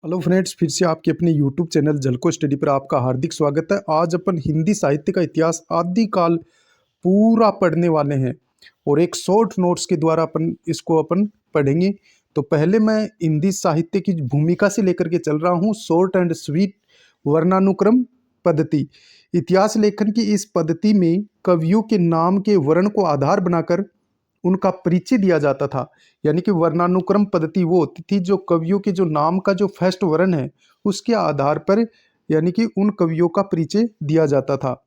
Hello friends, फिर से आपके अपने यूट्यूब चैनल जलको स्टडी पर आपका हार्दिक स्वागत है। आज अपन हिंदी साहित्य का इतिहास आदिकाल पूरा पढ़ने वाले हैं और एक शॉर्ट नोट्स के द्वारा अपन पढ़ेंगे। तो पहले मैं हिंदी साहित्य की भूमिका से लेकर के चल रहा हूँ। शॉर्ट एंड स्वीट वर्णानुक्रम पद्धति। इतिहास लेखन की इस पद्धति में कवियों के नाम के वर्ण को आधार बनाकर उनका परिचय दिया जाता था। यानी कि वर्णानुक्रम पद्धति वो होती थी जो कवियों के जो नाम का जो फर्स्ट वर्ण है उसके आधार पर यानी कि उन कवियों का परिचय दिया जाता था।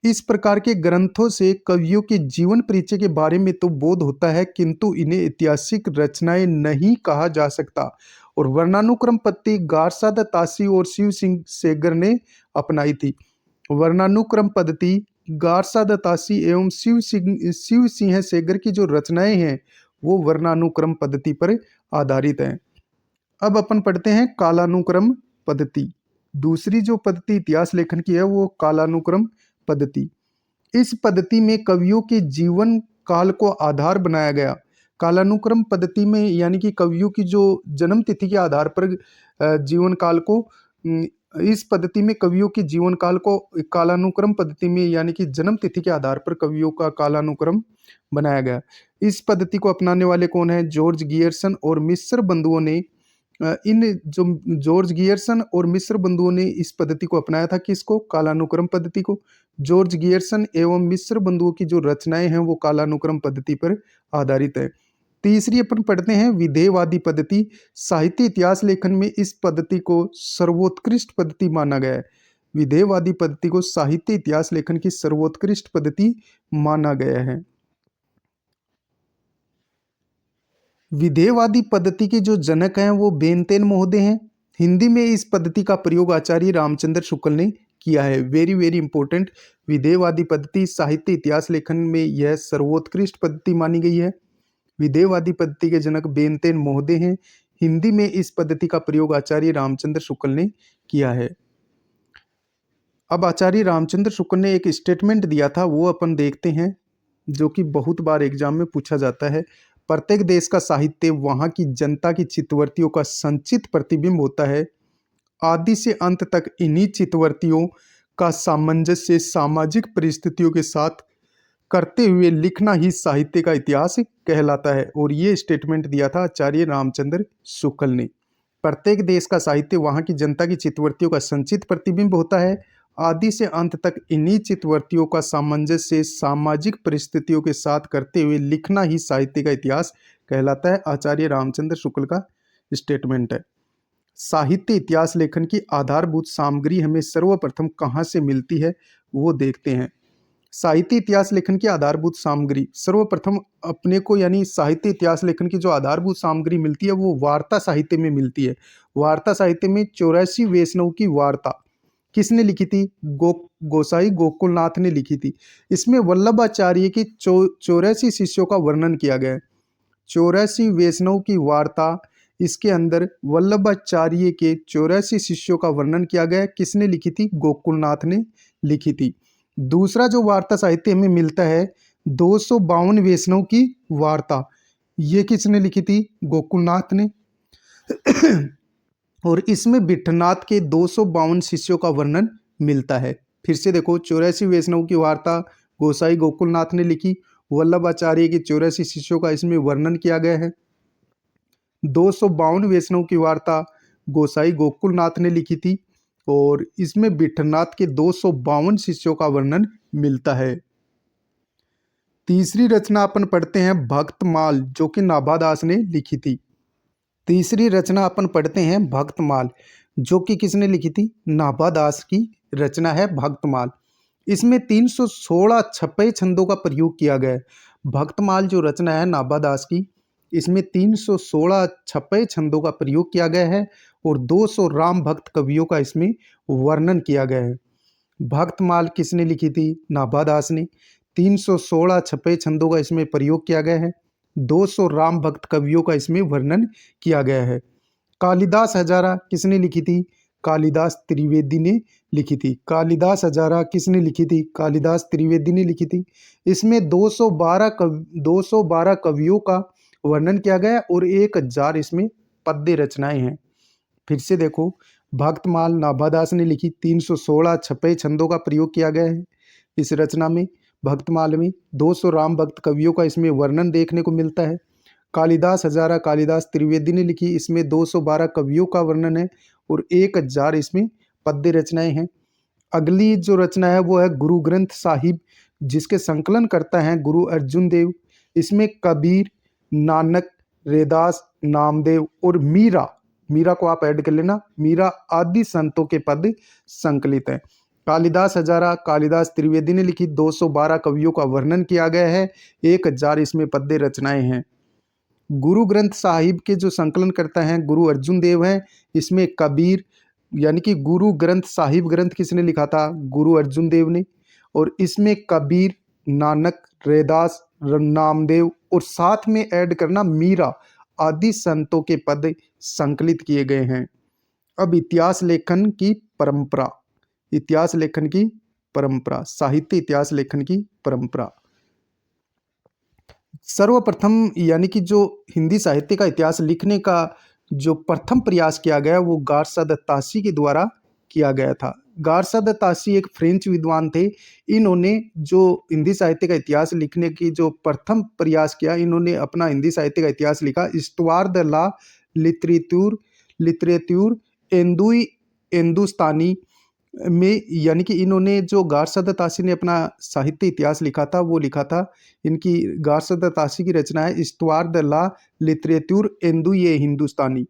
इस प्रकार के ग्रंथों से कवियों के जीवन परिचय के बारे में तो बोध होता है, किंतु इन्हें ऐतिहासिक रचनाएं नहीं कहा जा सकता। और वर्णानुक्रम पद्धति गारसा द तासी और शिव सिंह सेगर ने अपनाई थी। वर्णानुक्रम पद्धति गारसा द तासी एवं शिव सिंह सेगर की जो रचनाएं हैं वो वर्णानुक्रम पद्धति पर आधारित हैं। अब अपन पढ़ते हैं कालानुक्रम पद्धति। दूसरी जो पद्धति इतिहास लेखन की है वो कालानुक्रम पद्धति। इस पद्धति में कवियों के जीवन काल को आधार बनाया गया। कालानुक्रम पद्धति में यानी कि कवियों की जो जन्म तिथि के आधार पर जीवन काल को इस पद्धति में कवियों के जीवन काल को कालानुक्रम पद्धति में यानी कि जन्म तिथि के आधार पर कवियों का कालानुक्रम बनाया गया। इस पद्धति को अपनाने वाले कौन है? जॉर्ज गियर्सन और मिस्र बंधुओं ने जॉर्ज गियर्सन और मिस्र बंधुओं ने इस पद्धति को अपनाया था। किसको? कालानुक्रम पद्धति को। जॉर्ज गियर्सन एवं मिस्र बंधुओं की जो रचनाएं हैं वो कालानुक्रम पद्धति पर आधारित है। तीसरी अपन पढ़ते हैं विधेयवादी पद्धति। साहित्य इतिहास लेखन में इस पद्धति को सर्वोत्कृष्ट पद्धति माना गया है। विधेयवादी पद्धति को साहित्य इतिहास लेखन की सर्वोत्कृष्ट पद्धति माना गया है। विधेयवादी पद्धति के जो जनक हैं वो बेनतेन महोदय हैं। हिंदी में इस पद्धति का प्रयोग आचार्य रामचंद्र शुक्ल ने किया है। Very very important. विधेयवादी पद्धति साहित्य इतिहास लेखन में यह सर्वोत्कृष्ट पद्धति मानी गई है। विधेयवादी पद्धति के जनक बेनतेन महोदय हैं। हिंदी में इस पद्धति का प्रयोग आचार्य रामचंद्र शुक्ल ने किया है। अब आचार्य रामचंद्र शुक्ल ने एक स्टेटमेंट दिया था वो अपन देखते हैं, जो कि बहुत बार एग्जाम में पूछा जाता है। प्रत्येक देश का साहित्य वहाँ की जनता की चित्तवृत्तियों का संचित प्रतिबिंब होता है। आदि से अंत तक इन्हीं चित्तवृत्तियों का सामंजस्य सामाजिक परिस्थितियों के साथ करते हुए लिखना ही साहित्य का इतिहास कहलाता है। और ये स्टेटमेंट दिया था आचार्य रामचंद्र शुक्ल ने। प्रत्येक देश का साहित्य वहाँ की जनता की चित्तवृत्तियों का संचित प्रतिबिंब होता है। आदि से अंत तक इन्हीं चित्तवृत्तियों का सामंजस्य सामाजिक परिस्थितियों के साथ करते हुए लिखना ही साहित्य का इतिहास कहलाता है। आचार्य रामचंद्र शुक्ल का स्टेटमेंट है। साहित्य इतिहास लेखन की आधारभूत सामग्री हमें सर्वप्रथम कहाँ से मिलती है वो देखते हैं। साहित्य इतिहास लेखन की आधारभूत सामग्री सर्वप्रथम अपने को यानी साहित्य इतिहास लेखन की जो आधारभूत सामग्री मिलती है वो वार्ता साहित्य में मिलती है। वार्ता साहित्य में 84 वैष्णव की वार्ता किसने लिखी थी? गोसाई गोकुलनाथ ने लिखी थी। इसमें वल्लभाचार्य के 84 शिष्यों का वर्णन किया गया है। 84 वैष्णव की वार्ता, इसके अंदर वल्लभाचार्य के 84 शिष्यों का वर्णन किया गया है। किसने लिखी थी? गोकुलनाथ ने लिखी थी। दूसरा जो वार्ता साहित्य हमें मिलता है 252 वैष्णव की वार्ता, ये किसने लिखी थी? गोकुलनाथ ने। और इसमें विट्ठनाथ के 252 शिष्यों का वर्णन मिलता है। फिर से देखो, 84 वैष्णव की वार्ता गोसाई गोकुलनाथ ने लिखी। वल्लभाचार्य के 84 शिष्यों का इसमें वर्णन किया गया है। 252 वैष्णव की वार्ता गोसाई गोकुलनाथ ने लिखी थी और इसमें विट्ठनाथ के 252 शिष्यों का वर्णन मिलता है। तीसरी रचना अपन पढ़ते हैं भक्तमाल, जो कि नाभादास ने लिखी थी। तीसरी रचना अपन पढ़ते हैं भक्तमाल, जो कि किसने लिखी थी? नाभादास की रचना है भक्तमाल। इसमें 316 छपे छंदों का प्रयोग किया गया है। भक्तमाल जो रचना है नाभादास की, इसमें 316 छपे छंदों का प्रयोग किया गया है और 200 राम भक्त कवियों का इसमें वर्णन किया गया है। भक्तमाल किसने लिखी थी? नाभादास ने। 316 छपे छंदों का इसमें प्रयोग किया गया है। 200 राम भक्त कवियों का इसमें वर्णन किया गया है। कालिदास हजारा किसने लिखी थी? कालिदास त्रिवेदी ने लिखी थी। कालिदास हजारा किसने लिखी थी? कालिदास त्रिवेदी ने लिखी थी। इसमें 212 कवियों का वर्णन किया गया और 1000 इसमें पद्य रचनाएं हैं। फिर से देखो, भक्तमाल नाभादास ने लिखी, 316 छपे छंदों का प्रयोग किया गया है इस रचना में। भक्तमाल में 200 राम भक्त कवियों का इसमें वर्णन देखने को मिलता है। कालिदास हजारा कालिदास त्रिवेदी ने लिखी, इसमें 212 कवियों का वर्णन है और 1000 इसमें पद्य रचनाएं हैं। अगली जो रचना है वो है गुरु ग्रंथ साहिब, जिसके संकलन करता है गुरु अर्जुन देव। इसमें कबीर, नानक, रैदास, नामदेव और मीरा, मीरा को आप ऐड कर लेना, मीरा आदि संतों के पद संकलित हैं। कालिदास हजारा कालिदास त्रिवेदी ने लिखी, 212 कवियों का वर्णन किया गया है, 1000 इसमें पद्य रचनाएं हैं। गुरु ग्रंथ साहिब के जो संकलन करता है गुरु अर्जुन देव हैं। इसमें कबीर, यानी कि गुरु ग्रंथ साहिब ग्रंथ किसने लिखा था? गुरु अर्जुन देव ने। और इसमें कबीर, नानक, रैदास, नामदेव और साथ में ऐड करना मीरा आदि संतों के पद संकलित किए गए हैं। अब इतिहास लेखन की परंपरा, इतिहास लेखन की परंपरा, साहित्य इतिहास लेखन की परंपरा। सर्वप्रथम यानी कि जो हिंदी साहित्य का इतिहास लिखने का जो प्रथम प्रयास किया गया वो गारसाद तासी के द्वारा किया गया था। गारसाद तासी एक फ्रेंच विद्वान थे। इन्होंने जो हिंदी साहित्य का इतिहास लिखने की जो प्रथम प्रयास किया, इन्होंने अपना हिंदी साहित्य का इतिहास लिखा इस्टवार द ला लिटरेतुर लिटरेतुर एंदुई हिंदुस्तानी में, यानी कि इन्होंने जो गारसाद तासी ने अपना साहित्य इतिहास लिखा था वो लिखा था, इनकी गारसाद तासी की रचना है इस्टवार द ला लिटरेतुर एंदुई हिंदुस्तानी।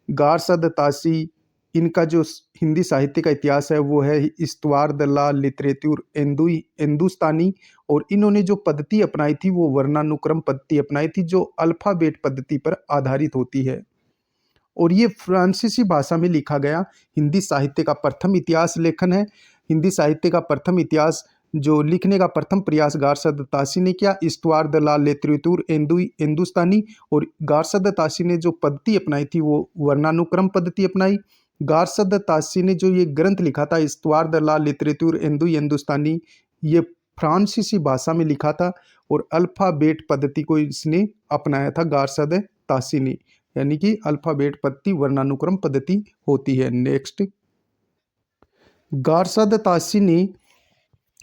गारसाद तासी, इनका जो हिंदी साहित्य का इतिहास है वो है इस्टवार द ला लिटरेतुर एंदुई हिंदुस्तानी। और इन्होंने जो पद्धति अपनाई थी वो वर्णानुक्रम पद्धति अपनाई थी, जो अल्फाबेट पद्धति पर आधारित होती है। और ये फ्रांसीसी भाषा में लिखा गया हिंदी साहित्य का प्रथम इतिहास लेखन है। हिंदी साहित्य का प्रथम इतिहास जो लिखने का प्रथम प्रयास गारसाद तासी ने किया, इस्टवार द ला लिटरेतुर एंदुई हिंदुस्तानी। और गारसाद तासी ने जो पद्धति अपनाई थी वो वर्णानुक्रम पद्धति अपनाई। गारसाद तासी ने जो ये ग्रंथ लिखा था इस्टवार द ला लिटरेतुर एंदुई हिंदुस्तानी, ये फ्रांसीसी भाषा में लिखा था और अल्फाबेट पद्धति को इसने अपनाया था गारसाद तासी ने, यानी कि अल्फाबेट पद्धति वर्णानुक्रम पद्धति होती है। नेक्स्ट, गारसाद तासी ने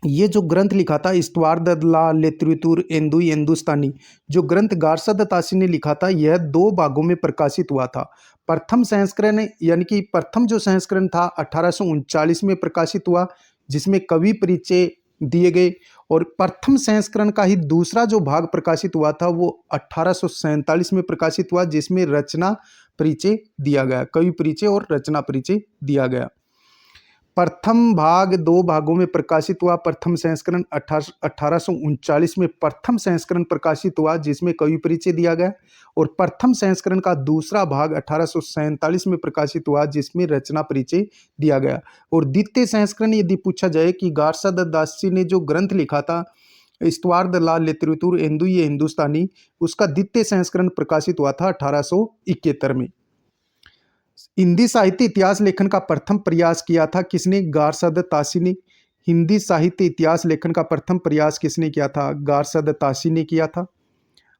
ये जो ग्रंथ लिखा था इस्टवार द ला लिटरेतुर एंदुई हिंदुस्तानी, जो ग्रंथ गारसाद तासी ने लिखा था यह 2 भागों में प्रकाशित हुआ था। प्रथम संस्करण यानी कि प्रथम जो संस्करण था 1839 में प्रकाशित हुआ, जिसमें कवि परिचय दिए गए। और प्रथम संस्करण का ही दूसरा जो भाग प्रकाशित हुआ था वो 1847 में प्रकाशित हुआ, जिसमें रचना परिचय दिया गया, कवि परिचय और रचना परिचय दिया गया। प्रथम भाग 2 भागों में प्रकाशित हुआ। प्रथम संस्करण 1839 में प्रथम संस्करण प्रकाशित हुआ, जिसमें कवि परिचय दिया गया। और प्रथम संस्करण का दूसरा भाग 1847 में प्रकाशित हुआ, जिसमें रचना परिचय दिया गया। और द्वितीय संस्करण यदि पूछा जाए कि गारसाद तासी ने जो ग्रंथ लिखा था इस्टवार द ला लिटरेतुर एंदुई हिंदुस्तानी, उसका द्वितीय संस्करण प्रकाशित हुआ था 1871 में। हिंदी साहित्य इतिहास लेखन का प्रथम प्रयास किया था किसने? गारसाद तासी ने। हिंदी साहित्य इतिहास लेखन का प्रथम प्रयास किसने किया था? गारसाद तासी ने किया था।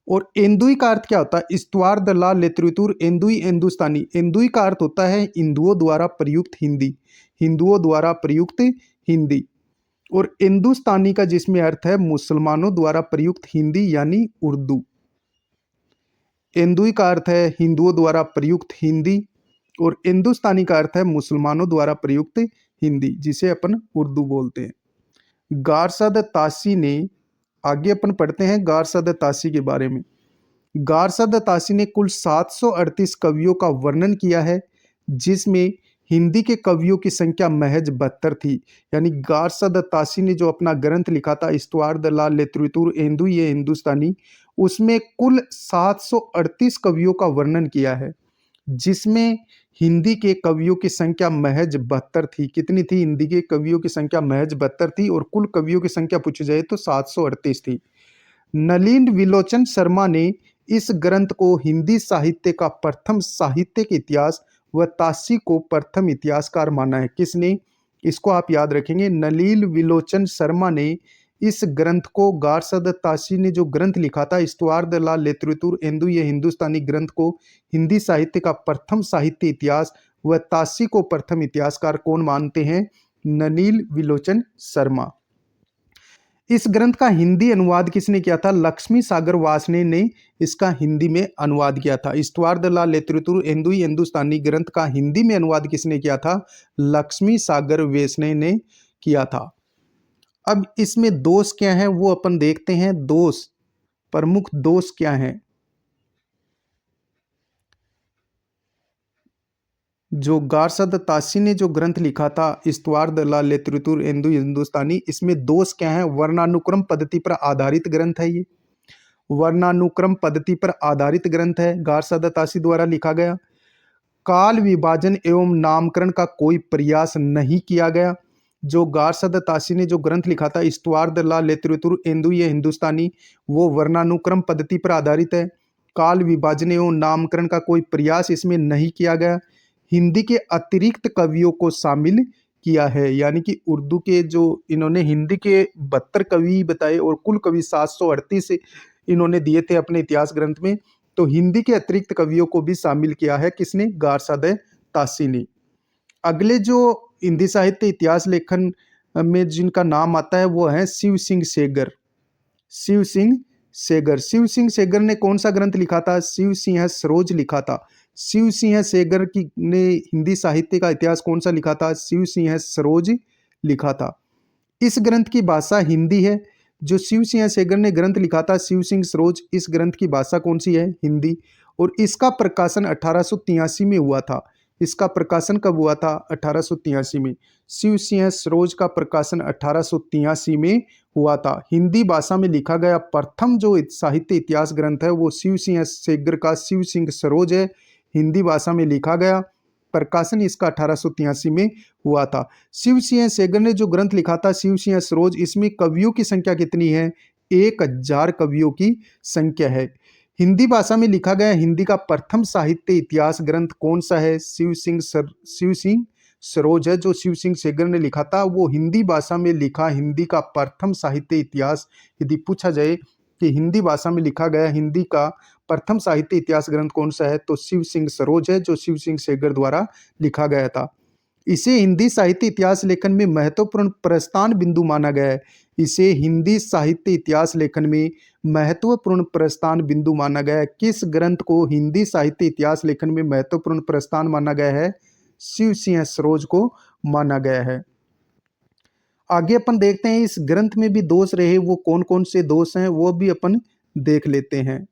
और एंदुई का अर्थ क्या होता है? इस्टवार द ला लिटरेतुर एंदुई हिंदुस्तानी, एंदुई का अर्थ होता है हिंदुओं द्वारा प्रयुक्त हिंदी, हिंदुओं द्वारा प्रयुक्त हिंदी। और हिंदुस्तानी का जिसमें अर्थ है मुसलमानों द्वारा प्रयुक्त हिंदी यानी उर्दू। एंदुई का अर्थ है हिंदुओं द्वारा प्रयुक्त हिंदी और हिंदुस्तानी का अर्थ है मुसलमानों द्वारा प्रयुक्त हिंदी, जिसे अपन उर्दू बोलते हैं। गारसाद तासी ने, आगे अपन पढ़ते हैं गारसाद तासी के बारे में। गारसाद तासी ने कुल 738 कवियों का वर्णन किया है, जिसमें हिंदी के कवियों की संख्या महज 72 थी। यानी गारसाद तासी ने जो अपना ग्रंथ लिखा था इस्टवार द ला लिटरेतुर एंदुई हिंदुस्तानी, उसमें कुल 738 कवियों का वर्णन किया है, जिसमें हिंदी के कवियों की संख्या महज 72 थी। कितनी थी? हिंदी के कवियों की संख्या महज 72 थी और कुल कवियों की संख्या पूछी जाए तो 738 थी। नलिन विलोचन शर्मा ने इस ग्रंथ को हिंदी साहित्य का प्रथम साहित्यिक इतिहास व तासी को प्रथम इतिहासकार माना है। किसने? इसको आप याद रखेंगे, नलिन विलोचन शर्मा ने इस ग्रंथ को गारसद तासी ने जो ग्रंथ लिखा था इस्तवार द ला लिटरेचर एंदु, ये हिंदुस्तानी ग्रंथ को हिंदी साहित्य का प्रथम साहित्य इतिहास व तासी को प्रथम इतिहासकार कौन मानते हैं? ननील विलोचन शर्मा। इस ग्रंथ का हिंदी अनुवाद किसने किया था? लक्ष्मी सागर वासने ने इसका हिंदी में अनुवाद किया था। इस्तवार द ला लिटरेचर एंदु हिंदुस्तानी ग्रंथ का हिंदी में अनुवाद किसने किया था? लक्ष्मी सागर वेसने ने किया था। अब इसमें दोष क्या है वो अपन देखते हैं। दोष, प्रमुख दोष क्या है? जो गारसद तासी ने जो ग्रंथ लिखा था इस्तवार द ला लिटरेचर एंदु हिंदुस्तानी, इसमें दोष क्या है? वर्णानुक्रम पद्धति पर आधारित ग्रंथ है ये, वर्णानुक्रम पद्धति पर आधारित ग्रंथ है, गारसद तासी द्वारा लिखा गया। काल विभाजन एवं नामकरण का कोई प्रयास नहीं किया गया। जो गारसद तासी ने जो ग्रंथ लिखा था इस्तवार द ला लिटरेचर एंदु ये हिंदुस्तानी, वो वर्णानुक्रम पद्धति पर आधारित है। काल विभाजन एवं नामकरण का कोई प्रयास इसमें नहीं किया गया। हिंदी के अतिरिक्त कवियों को शामिल किया है, यानी कि उर्दू के जो इन्होंने हिंदी के 72 कवि बताए और कुल कवि 738 इन्होंने दिए थे अपने इतिहास ग्रंथ में, तो हिंदी के अतिरिक्त कवियों को भी शामिल किया है किसने? गारसद तासी ने। अगले जो हिंदी साहित्य इतिहास लेखन में जिनका नाम आता है वो है शिव सिंह सेगर। शिव सिंह सेगर, शिव सिंह सेगर ने कौन सा ग्रंथ लिखा था? शिव सिंह सरोज लिखा था। शिव सिंह सेगर की ने हिंदी साहित्य का इतिहास कौन सा लिखा था? शिव सिंह सरोज लिखा था। इस ग्रंथ की भाषा हिंदी है। जो शिव सिंह सेगर ने ग्रंथ लिखा था शिव सिंह सरोज, इस ग्रंथ की भाषा कौन सी है? हिंदी। और इसका प्रकाशन 1883 में हुआ था। इसका प्रकाशन कब हुआ था? 1883 में। शिव सिंह सरोज का प्रकाशन 1883 में हुआ था। हिंदी भाषा में लिखा गया प्रथम जो साहित्य इतिहास ग्रंथ है वो शिव सिंह सेगर का शिव सिंह सरोज है। हिंदी भाषा में लिखा गया, प्रकाशन इसका 1883 में हुआ था। शिव सिंह सेगर ने जो ग्रंथ लिखा था शिव सिंह सरोज, इसमें कवियों की संख्या कितनी है? 1000 कवियों की संख्या है। हिंदी भाषा में लिखा गया हिंदी का प्रथम साहित्य इतिहास ग्रंथ कौन सा है? शिव सिंह सरोज है। जो शिव सिंह सेगर ने लिखा था वो हिंदी भाषा में लिखा हिंदी का प्रथम साहित्य इतिहास, यदि पूछा जाए कि हिंदी भाषा में लिखा गया हिंदी का प्रथम साहित्य इतिहास ग्रंथ कौन सा है, तो शिव सिंह सरोज है, जो शिव सिंह सेगर द्वारा लिखा गया था। इसे हिंदी साहित्य इतिहास लेखन में महत्वपूर्ण प्रस्थान बिंदु माना गया है। इसे हिंदी साहित्य इतिहास लेखन में महत्वपूर्ण प्रस्थान बिंदु माना गया है। किस ग्रंथ को हिंदी साहित्य इतिहास लेखन में महत्वपूर्ण प्रस्थान माना गया है? शिव सिंह सरोज को माना गया है। आगे अपन देखते हैं इस ग्रंथ में भी दोष रहे, वो कौन कौन से दोष हैं वो भी अपन देख लेते हैं।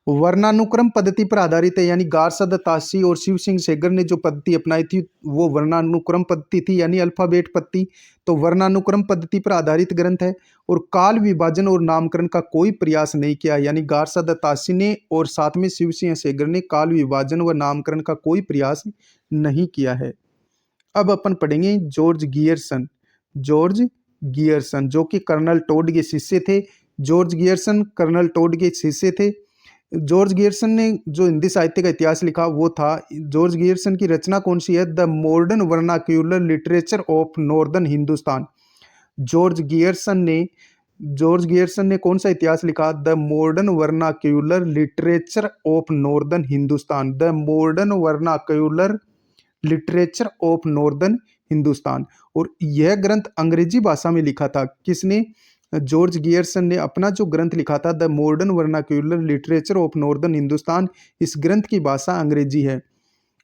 वर्णानुक्रम पद्धति पर आधारित है, यानी गारसद तासी और शिव सिंह सेगर ने जो पद्धति अपनाई थी वो वर्णानुक्रम पद्धति थी, यानी अल्फाबेट पद्धति। तो वर्णानुक्रम पद्धति पर आधारित ग्रंथ है। और काल विभाजन और नामकरण का कोई प्रयास नहीं किया, यानी गारसद तासी ने और साथ में शिव सिंह सेगर ने काल विभाजन व नामकरण का कोई प्रयास नहीं किया है। अब अपन पढ़ेंगे जॉर्ज गियर्सन। जॉर्ज गियर्सन जो कि कर्नल टोड के शिष्य थे। जॉर्ज गियर्सन कर्नल टोड के शिष्य थे। जॉर्ज गियर्सन ने जो हिंदी साहित्य का इतिहास लिखा वो था, जॉर्ज गियर्सन की रचना कौन सी है? The modern vernacular literature of northern Hindustan. George Gierson ने कौन सा इतिहास लिखा? The modern vernacular literature of northern Hindustan. The modern vernacular literature of northern Hindustan. और यह ग्रंथ अंग्रेजी भाषा में लिखा था। किसने? जॉर्ज गियर्सन ने अपना जो ग्रंथ लिखा था the modern vernacular literature of northern Hindustan, इस ग्रंथ की भाषा अंग्रेजी है।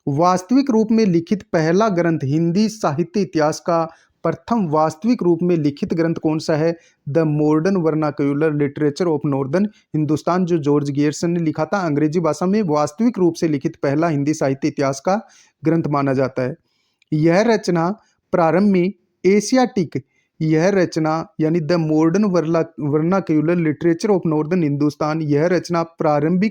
वास्तविक रूप में लिखित पहला ग्रंथ, हिंदी साहित्य इतिहास का प्रथम वास्तविक रूप में लिखित ग्रंथ कौन सा है? The modern vernacular literature of northern Hindustan, जो जॉर्ज गियर्सन ने लिखा था। अंग्रेजी भाषा में वास्तविक रूप से लिखित पहला हिंदी साहित्य इतिहास का ग्रंथ माना जाता है। यह रचना प्रारंभ में एशियाटिक, यह रचना यानी the modern vernacular literature of northern Hindustan, यह रचना प्रारंभ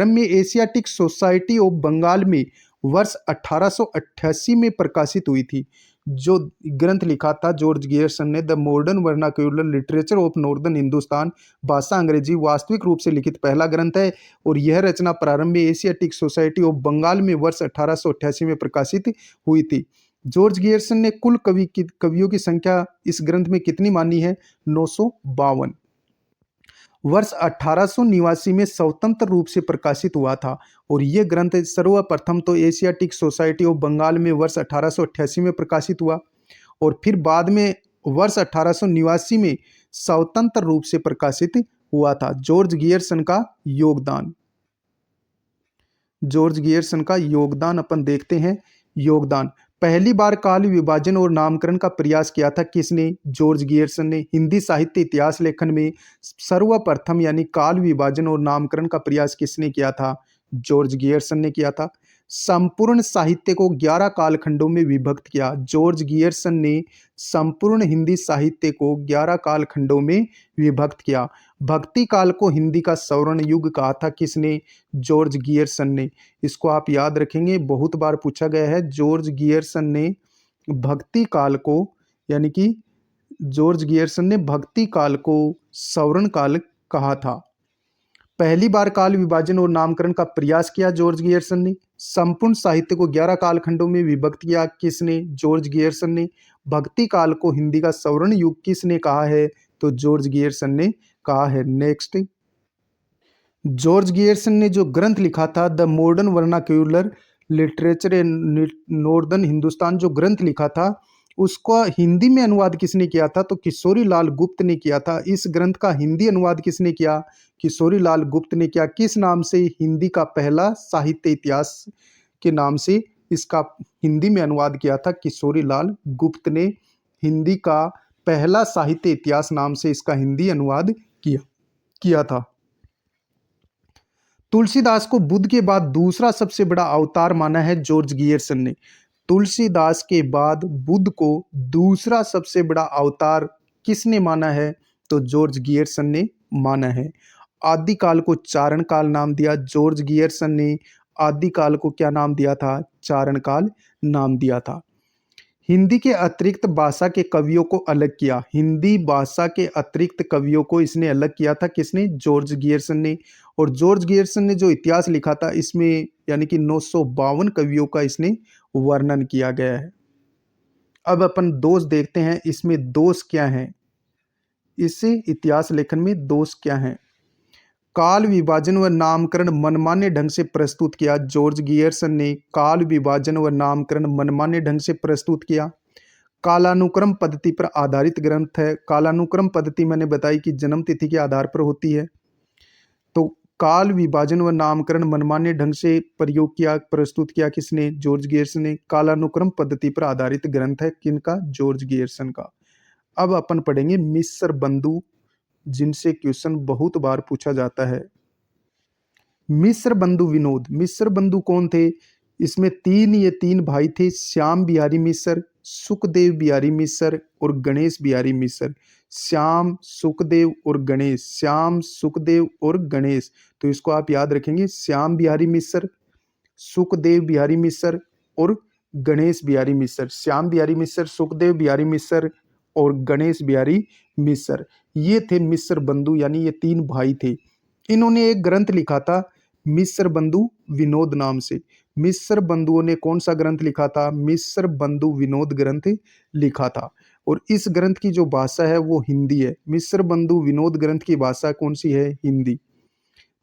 में एशियाटिक सोसाइटी ऑफ बंगाल में वर्ष 1888 में प्रकाशित हुई थी। जो ग्रंथ लिखा था जॉर्ज गियर्सन ने the modern vernacular literature of northern Hindustan, भाषा अंग्रेजी, वास्तविक रूप से लिखित पहला ग्रंथ है। और यह रचना प्रारंभ में एशियाटिक सोसाइटी ऑफ बंगाल में वर्ष 1888 में प्रकाशित हुई थी। जॉर्ज गियर्सन ने कुल कवियों की संख्या इस ग्रंथ में कितनी मानी है? 952। वर्ष 1889 में स्वतंत्र रूप से प्रकाशित हुआ था और ये ग्रंथ सर्वप्रथम तो एशियाटिक सोसाइटी ऑफ बंगाल में वर्ष 1888 में प्रकाशित हुआ और फिर बाद में वर्ष 1889 में स्वतंत्र रूप से प्रकाशित हुआ था। जॉर्ज गियर्सन का योगदान, जॉर्ज गियर्सन का योगदान अपन देखते हैं। योगदान, पहली बार काल विभाजन और नामकरण का प्रयास किया था किसने? जॉर्ज गियर्सन ने। हिंदी साहित्य इतिहास लेखन में सर्वप्रथम यानी काल विभाजन और नामकरण का प्रयास किसने किया था? जॉर्ज गियर्सन ने किया था। संपूर्ण साहित्य को 11 कालखंडों में विभक्त किया। जॉर्ज गियर्सन ने संपूर्ण हिंदी साहित्य को 11 कालखंडों में विभक्त किया। भक्ति काल को हिंदी का स्वर्ण युग कहा था किसने? जॉर्ज गियर्सन ने। इसको आप याद रखेंगे, बहुत बार पूछा गया है। जॉर्ज गियर्सन ने भक्ति काल को यानी कि जॉर्ज गियर्सन ने भक्ति काल को स्वर्ण काल कहा था। पहली बार काल विभाजन और नामकरण का प्रयास किया जॉर्ज गियर्सन ने। संपूर्ण साहित्य को 11 कालखंडों में विभक्त किया किसने? जॉर्ज गियर्सन ने। भक्ति काल को हिंदी का स्वर्ण युग किसने कहा है? तो जॉर्ज गियर्सन ने कहा है। नेक्स्ट, जॉर्ज गियर्सन ने जो ग्रंथ लिखा था the modern vernacular literature in northern Hindustan, जो ग्रंथ लिखा था उसका हिंदी में अनुवाद किसने किया था? तो किशोरी लाल गुप्त ने किया था। इस ग्रंथ का हिंदी अनुवाद किसने किया? किशोरी लाल गुप्त ने किया। किस नाम से? हिंदी का पहला साहित्य इतिहास के नाम से इसका हिंदी में अनुवाद किया था किशोरी लाल गुप्त ने। हिंदी का पहला साहित्य इतिहास नाम से इसका हिंदी अनुवाद किया था। तुलसीदास को बुद्ध के बाद दूसरा सबसे बड़ा अवतार माना है जॉर्ज गियर्सन ने। तुलसीदास के बाद बुद्ध को दूसरा सबसे बड़ा अवतार किसने माना है? तो जॉर्ज गियर्सन ने माना है। आदिकाल को चारण काल नाम दिया जॉर्ज गियर्सन ने। आदिकाल को क्या नाम दिया था? चारण काल नाम दिया था। हिंदी के अतिरिक्त भाषा के कवियों को अलग किया। हिंदी भाषा के अतिरिक्त कवियों को इसने अलग किया था किसने? जॉर्ज गियर्सन ने। और जॉर्ज गियर्सन ने जो इतिहास लिखा था इसमें यानी कि 952 कवियों का इसने वर्णन किया गया है। अब अपन दोष देखते हैं, इसमें दोष क्या हैं, इससे इतिहास लेखन में दोष क्या हैं। काल विभाजन व नामकरण मनमाने ढंग से प्रस्तुत किया। जॉर्ज गियर्सन ने काल विभाजन व नामकरण मनमाने ढंग से प्रस्तुत किया। कालानुक्रम पद्धति पर आधारित ग्रंथ है। कालानुक्रम पद्धति मैंने बताई कि जन्म तिथि के आधार पर होती है। तो काल विभाजन व नामकरण मनमाने ढंग से प्रयोग किया, प्रस्तुत किया किसने? जॉर्ज गियर्सन ने। कालानुक्रम पद्धति पर आधारित ग्रंथ है किनका? जॉर्ज गियर्सन का। अब अपन पढ़ेंगे मिस्र बंधु, जिनसे क्वेश्चन बहुत बार पूछा जाता है। मिस्र बंधु विनोद। मिस्र बंधु कौन थे? इसमें ये तीन भाई थे, श्याम बिहारी मिस्र, सुखदेव बिहारी मिस्र और गणेश बिहारी मिस्र। श्याम, सुखदेव और गणेश। श्याम, सुखदेव और गणेश। तो इसको आप याद रखेंगे, श्याम बिहारी मिस्र, सुखदेव बिहारी मिस्र और गणेश बिहारी मिस्र। श्याम बिहारी मिस्र, सुखदेव बिहारी मिस्र और गणेश बिहारी मिस्र, ये थे मिस्र बंधु, यानी ये तीन भाई थे। इन्होंने एक ग्रंथ लिखा था मिस्र बंधु विनोद नाम से। मिस्र बंधुओं ने कौन सा ग्रंथ लिखा था? मिस्र बंधु विनोद ग्रंथ लिखा था। और इस ग्रंथ की जो भाषा है वो हिंदी है। मिस्र बंधु विनोद ग्रंथ की भाषा कौन सी है? हिंदी।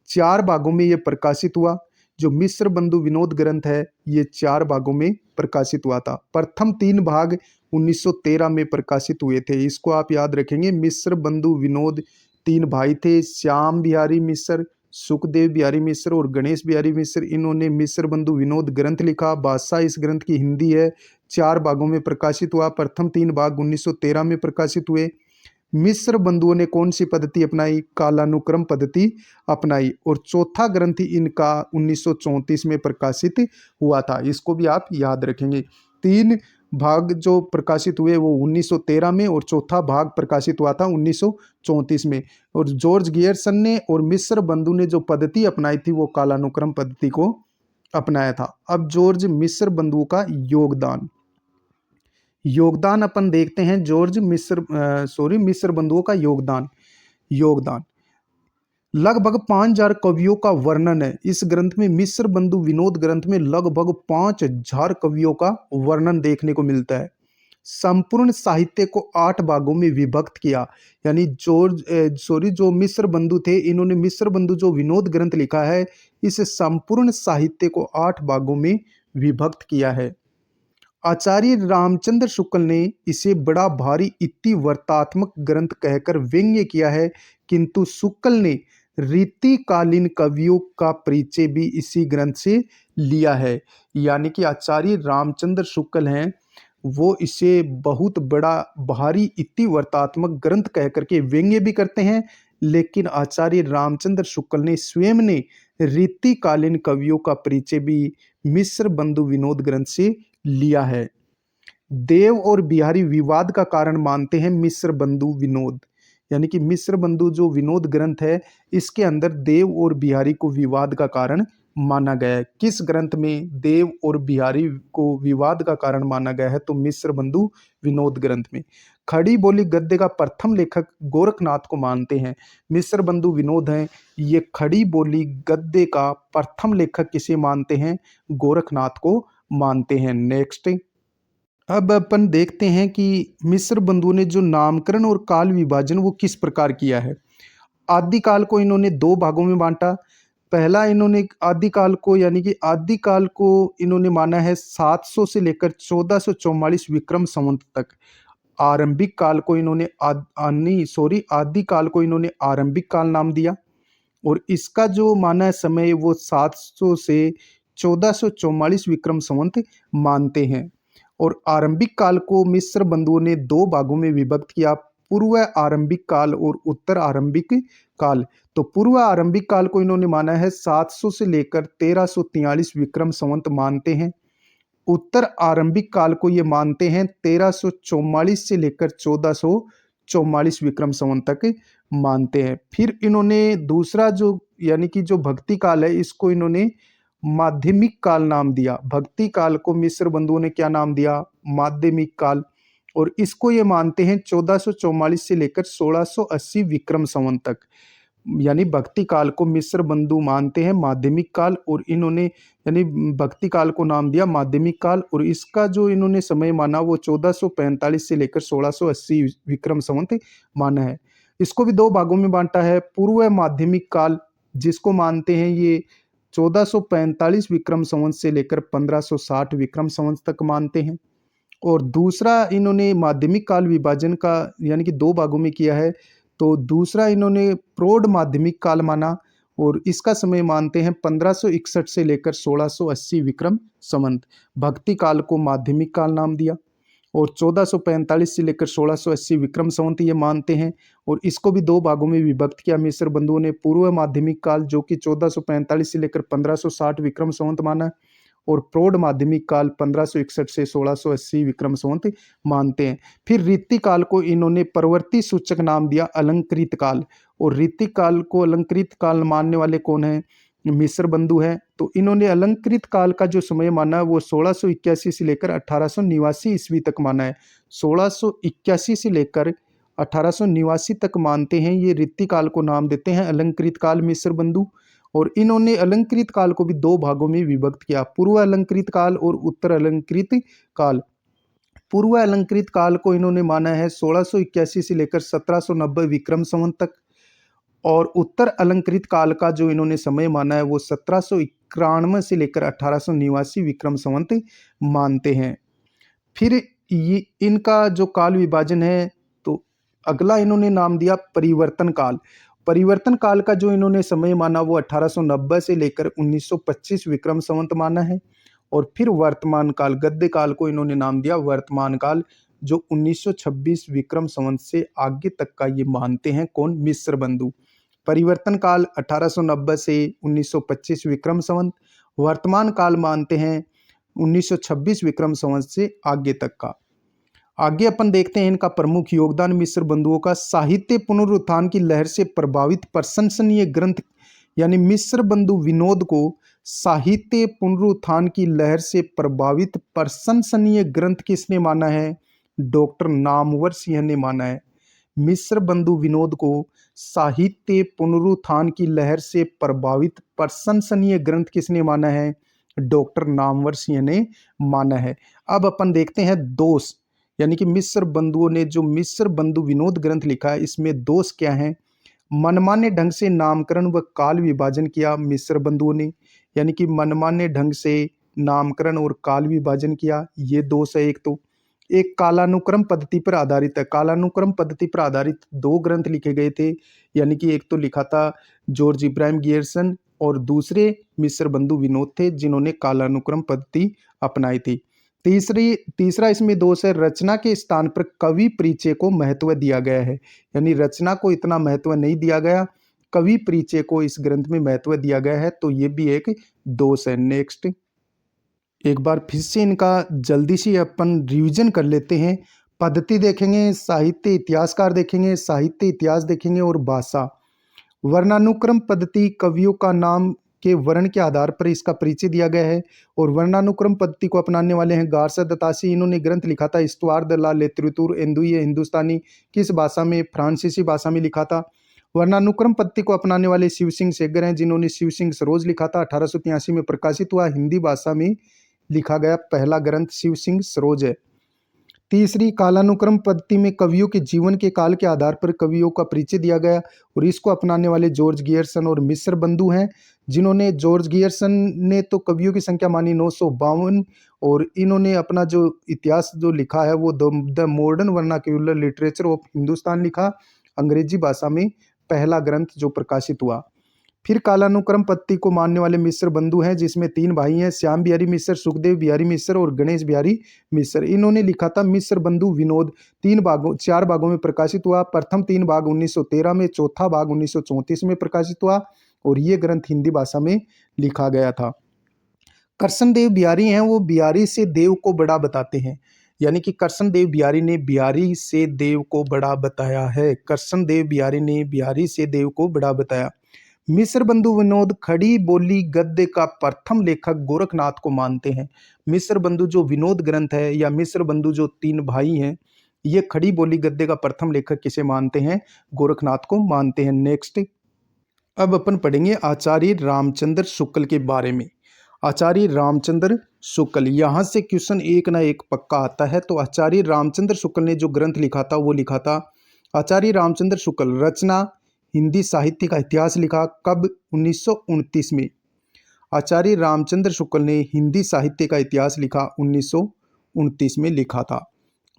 4 भागों में ये प्रकाशित हुआ। जो मिस्र बंधु विनोद ग्रंथ है ये 4 भागों में प्रकाशित हुआ था। प्रथम 3 भाग 1913 में प्रकाशित हुए थे। इसको आप याद रखेंगे। मिस्र बंधु विनोद 3 भाई थे, श्याम बिहारी मिस्र, सुखदेव बिहारी मिस्र और गणेश बिहारी मिस्र। इन्होंने मिस्र बंधु विनोद ग्रंथ लिखा। भाषा इस ग्रंथ की हिंदी है। 4 भागों में प्रकाशित हुआ। प्रथम 3 भाग 1913 में प्रकाशित हुए। मिस्र बंधुओं ने कौन सी पद्धति अपनाई? कालानुक्रम पद्धति अपनाई। और चौथा ग्रंथ इनका 1934 में प्रकाशित हुआ था। इसको भी आप याद रखेंगे। 3 भाग जो प्रकाशित हुए वो 1913 में और चौथा भाग प्रकाशित हुआ था 1934 में। और जॉर्ज गियर्सन ने और मिस्र बंधु ने जो पद्धति अपनाई थी वो कालानुक्रम पद्धति को अपनाया था। अब जॉर्ज मिस्र बंधुओं का योगदान अपन देखते हैं। मिस्र बंधुओं का योगदान। लगभग 5000 कवियों का वर्णन है इस ग्रंथ में। मिस्र बंधु विनोद ग्रंथ में लगभग 5000 कवियों का वर्णन देखने को मिलता है। संपूर्ण साहित्य को 8 भागों में विभक्त किया। यानी जो मिस्र बंधु थे, इन्होंने मिस्र बंधु जो विनोद ग्रंथ लिखा है, इस संपूर्ण साहित्य को 8 भागों में विभक्त किया है। आचार्य रामचंद्र शुक्ल ने इसे बड़ा भारी इतिवृत्तात्मक ग्रंथ कहकर व्यंग्य किया है, किंतु शुक्ल ने रीतिकालीन कवियों का परिचय भी इसी ग्रंथ से लिया है। यानी कि आचार्य रामचंद्र शुक्ल हैं, वो इसे बहुत बड़ा भारी इतिवृत्तात्मक ग्रंथ कह करके व्यंग्य भी करते हैं, लेकिन आचार्य रामचंद्र शुक्ल ने स्वयं ने रीतिकालीन कवियों का परिचय भी मिस्र बंधु विनोद ग्रंथ से लिया है। देव और बिहारी विवाद का कारण मानते हैं मिस्र बंधु विनोद। यानी कि मिस्र बंधु जो विनोद ग्रंथ है, इसके अंदर देव और बिहारी को विवाद का कारण माना गया है। किस ग्रंथ में देव और बिहारी को विवाद का कारण माना गया है? तो मिस्र बंधु विनोद ग्रंथ में। खड़ी बोली गद्य का प्रथम लेखक गोरखनाथ को मानते हैं। मिस्र बंधु विनोद हैं, ये खड़ी बोली गद्य का प्रथम लेखक किसे मानते हैं? गोरखनाथ को मानते हैं। नेक्स्ट, अब अपन देखते हैं कि मिस्र बंधुओं ने जो नामकरण और काल विभाजन वो किस प्रकार किया है। आदिकाल को इन्होंने 2 भागों में बांटा। पहला, इन्होंने आदिकाल को यानी कि आदिकाल को इन्होंने माना है 700 से लेकर 1444 विक्रम संवत तक। आरंभिक काल को इन्होंने आदिकाल को इन्होंने आरंभिक काल नाम दिया, और इसका जो माना है समय वो 700 से 1444 विक्रम संवत मानते हैं। और आरंभिक काल को मिस्र बंधुओं ने 2 भागों में विभक्त किया, पूर्व आरंभिक काल और उत्तर आरंभिक काल। तो पूर्व आरंभिक काल को इन्होंने माना है 700 से लेकर 1343 विक्रम संवत मानते हैं। उत्तर आरंभिक काल को ये मानते हैं 1344 से लेकर 1444 विक्रम संवत तक मानते हैं। फिर इन्होंने दूसरा जो यानी कि जो भक्ति काल है, इसको इन्होंने माध्यमिक काल नाम दिया। भक्ति काल को मिस्र बंधुओं ने क्या नाम दिया? माध्यमिक काल। और इसको ये मानते हैं 1444 से लेकर 1680 विक्रम संवत तक। यानी भक्ति काल को मिस्र बंधु मानते हैं माध्यमिक काल, और इन्होंने यानी भक्ति काल को नाम दिया माध्यमिक काल, और इसका जो इन्होंने समय माना वो 1445 से लेकर 1680 विक्रम संवत माना है। इसको भी 2 भागों में बांटा है। पूर्व माध्यमिक काल जिसको मानते हैं ये 1445 विक्रम संवत से लेकर 1560 विक्रम संवत तक मानते हैं। और दूसरा इन्होंने माध्यमिक काल विभाजन का यानी कि 2 भागों में किया है। तो दूसरा इन्होंने प्रौढ़ माध्यमिक काल माना, और इसका समय मानते हैं 1561 से लेकर 1680 विक्रम संवत। भक्ति काल को माध्यमिक काल नाम दिया, और 1445 से लेकर 1680 विक्रम संवत ये मानते हैं। और इसको भी 2 भागों में विभक्त किया मिस्र बंधुओं ने। पूर्व माध्यमिक काल जो कि 1445 से लेकर 1560 विक्रम संवत माना, और प्रौढ़ माध्यमिक काल 1561 से 1680 विक्रम संवत मानते हैं। फिर ऋतिक काल को इन्होंने परवर्ती सूचक नाम दिया अलंकृत काल, और ऋतिक काल को अलंकृत काल मानने वाले कौन है? मिस्र बंधु है। तो इन्होंने अलंकृत काल का जो समय माना वो 1681 से लेकर 1889 ईस्वी तक माना है। 1681 से लेकर 1889 तक मानते हैं, ये ऋतिक काल को नाम देते हैं अलंकृत काल मिस्र बंधु। और इन्होंने अलंकृत काल को भी 2 भागों में विभक्त किया, पूर्व अलंकृत काल और उत्तर अलंकृत काल। पूर्व अलंकृत काल को इन्होंने माना है 1681 से लेकर 1790 विक्रम संवत तक, और उत्तर अलंकृत काल का जो इन्होंने समय माना है वो 1791 से लेकर 1889 विक्रम संवत मानते हैं। फिर ये इनका जो काल विभाजन है, तो अगला इन्होंने नाम दिया परिवर्तन काल। परिवर्तन काल का जो इन्होंने समय माना वो 1890 से लेकर 1925 विक्रम संवत माना है। और फिर वर्तमान काल, गद्य काल को इन्होंने नाम दिया वर्तमान काल, जो 1926 विक्रम संवत से आगे तक का ये मानते हैं कौन? मिस्र बंधु। परिवर्तन काल 1890 से 1925 विक्रम संवत, वर्तमान काल मानते हैं 1926 विक्रम संवत से आगे तक का। आगे अपन देखते हैं इनका प्रमुख योगदान मिस्र बंधुओं का। साहित्य पुनरुत्थान की लहर से प्रभावित प्रशंसनीय ग्रंथ, यानी मिस्र बंधु विनोद को साहित्य पुनरुत्थान की लहर से प्रभावित प्रशंसनीय ग्रंथ किसने माना है? डॉक्टर नामवर सिंह ने माना है। मिश्र बंधु विनोद को साहित्य पुनरुत्थान की लहर से प्रभावित प्रशंसनीय ग्रंथ किसने माना है? डॉक्टर नामवर सिंह ने माना है। अब अपन देखते हैं दोष, यानी कि मिश्र बंधुओं ने जो मिश्र बंधु विनोद ग्रंथ लिखा है इसमें दोष क्या है? मनमाने ढंग से नामकरण व काल विभाजन किया मिश्र बंधुओं ने, यानी कि मनमाने ढंग से नामकरण और काल विभाजन किया, ये दोष है एक तो। एक कालानुक्रम पद्धति पर आधारित है। कालानुक्रम पद्धति पर आधारित दो ग्रंथ लिखे गए थे, यानी कि एक तो लिखा था जॉर्ज इब्राहिम गियर्सन और दूसरे मिश्र बंधु विनोद थे जिन्होंने कालानुक्रम पद्धति अपनाई थी। तीसरा इसमें दोष है, रचना के स्थान पर कवि परिचय को महत्व दिया गया है, यानी रचना को इतना महत्व नहीं दिया गया, कवि परिचय को इस ग्रंथ में महत्व दिया गया है, तो ये भी एक दोष है। नेक्स्ट, एक बार फिर से इनका जल्दी से अपन रिवीजन कर लेते हैं। पद्धति देखेंगे, साहित्य इतिहासकार देखेंगे, साहित्य इतिहास देखेंगे और भाषा। वर्णानुक्रम पद्धति, कवियों का नाम के वर्ण के आधार पर इसका परिचय दिया गया है और वर्णानुक्रम पद्धति को अपनाने वाले हैं गारसा दत्तासी। इन्होंने ग्रंथ लिखा था इस्तवार द ला लिटरेचर एंदुए हिंदुस्तानी, किस भाषा में? फ्रांसीसी भाषा में लिखा था। वर्णानुक्रम पद्धति को अपनाने वाले शिव सिंह सेगर हैं जिन्होंने शिव सिंह सरोज लिखा था, 1883 में प्रकाशित हुआ, हिंदी भाषा में लिखा गया पहला ग्रंथ शिव सिंह सरोज है। तीसरी, कालानुक्रम पद्धति में कवियों के जीवन के काल के आधार पर कवियों का परिचय दिया गया और इसको अपनाने वाले जॉर्ज गियर्सन और मिश्र बंधु हैं जिन्होंने, जॉर्ज गियर्सन ने तो कवियों की संख्या मानी 952 और इन्होंने अपना जो इतिहास जो लिखा है वो the modern vernacular literature of Hindustan लिखा, अंग्रेजी भाषा में पहला ग्रंथ जो प्रकाशित हुआ। फिर कालानुक्रम पद्धति को मानने वाले मिश्र बंधु हैं जिसमें तीन भाई हैं, श्याम बिहारी मिश्र, सुखदेव बिहारी मिश्र और गणेश बिहारी मिश्र। इन्होंने लिखा था मिश्र बंधु विनोद, चार भागों में प्रकाशित हुआ। प्रथम 3 भाग 1913 में, चौथा भाग 1934 में प्रकाशित हुआ और ये ग्रंथ हिंदी भाषा में लिखा गया था। कृष्णदेव बिहारी हैं, वो बिहारी से देव को बड़ा बताते हैं, यानी कि कृष्णदेव बिहारी ने बिहारी से देव को बड़ा बताया है। कृष्णदेव बिहारी ने बिहारी से देव को बड़ा बताया। मिश्र बंधु विनोद खड़ी बोली गद्य का प्रथम लेखक गोरखनाथ को मानते हैं। मिश्र बंधु जो विनोद ग्रंथ है या मिश्र बंधु जो तीन भाई हैं, ये खड़ी बोली गद्य का प्रथम लेखक किसे मानते हैं? गोरखनाथ को मानते हैं। नेक्स्ट, अब अपन पढ़ेंगे आचार्य रामचंद्र शुक्ल के बारे में। आचार्य रामचंद्र शुक्ल, यहाँ से क्वेश्चन एक ना एक पक्का आता है। तो आचार्य रामचंद्र शुक्ल ने जो ग्रंथ लिखा था वो लिखा था, आचार्य रामचंद्र शुक्ल रचना हिंदी साहित्य का इतिहास लिखा, कब? 1929 में। आचार्य रामचंद्र शुक्ल ने हिंदी साहित्य का इतिहास लिखा 1929 में लिखा था।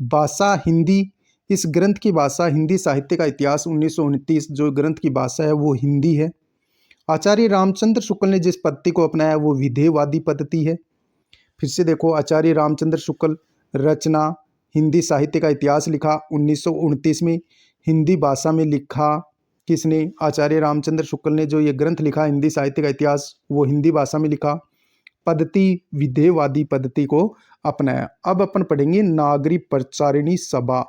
भाषा हिंदी, इस ग्रंथ की भाषा हिंदी साहित्य का इतिहास 1929 जो ग्रंथ की भाषा है वो हिंदी है। आचार्य रामचंद्र शुक्ल ने जिस पद्धति को अपनाया वो विधेयवादी पद्धति है। फिर से देखो, आचार्य रामचंद्र शुक्ल रचना हिंदी साहित्य का इतिहास लिखा 1929 में, हिंदी भाषा में लिखा किसने? आचार्य रामचंद्र शुक्ल ने जो ये ग्रंथ लिखा हिंदी साहित्य का इतिहास वो हिंदी भाषा में लिखा। पद्धति विधेयवादी पद्धति को अपनाया। अब अपन पढ़ेंगे नागरी प्रचारिणी सभा।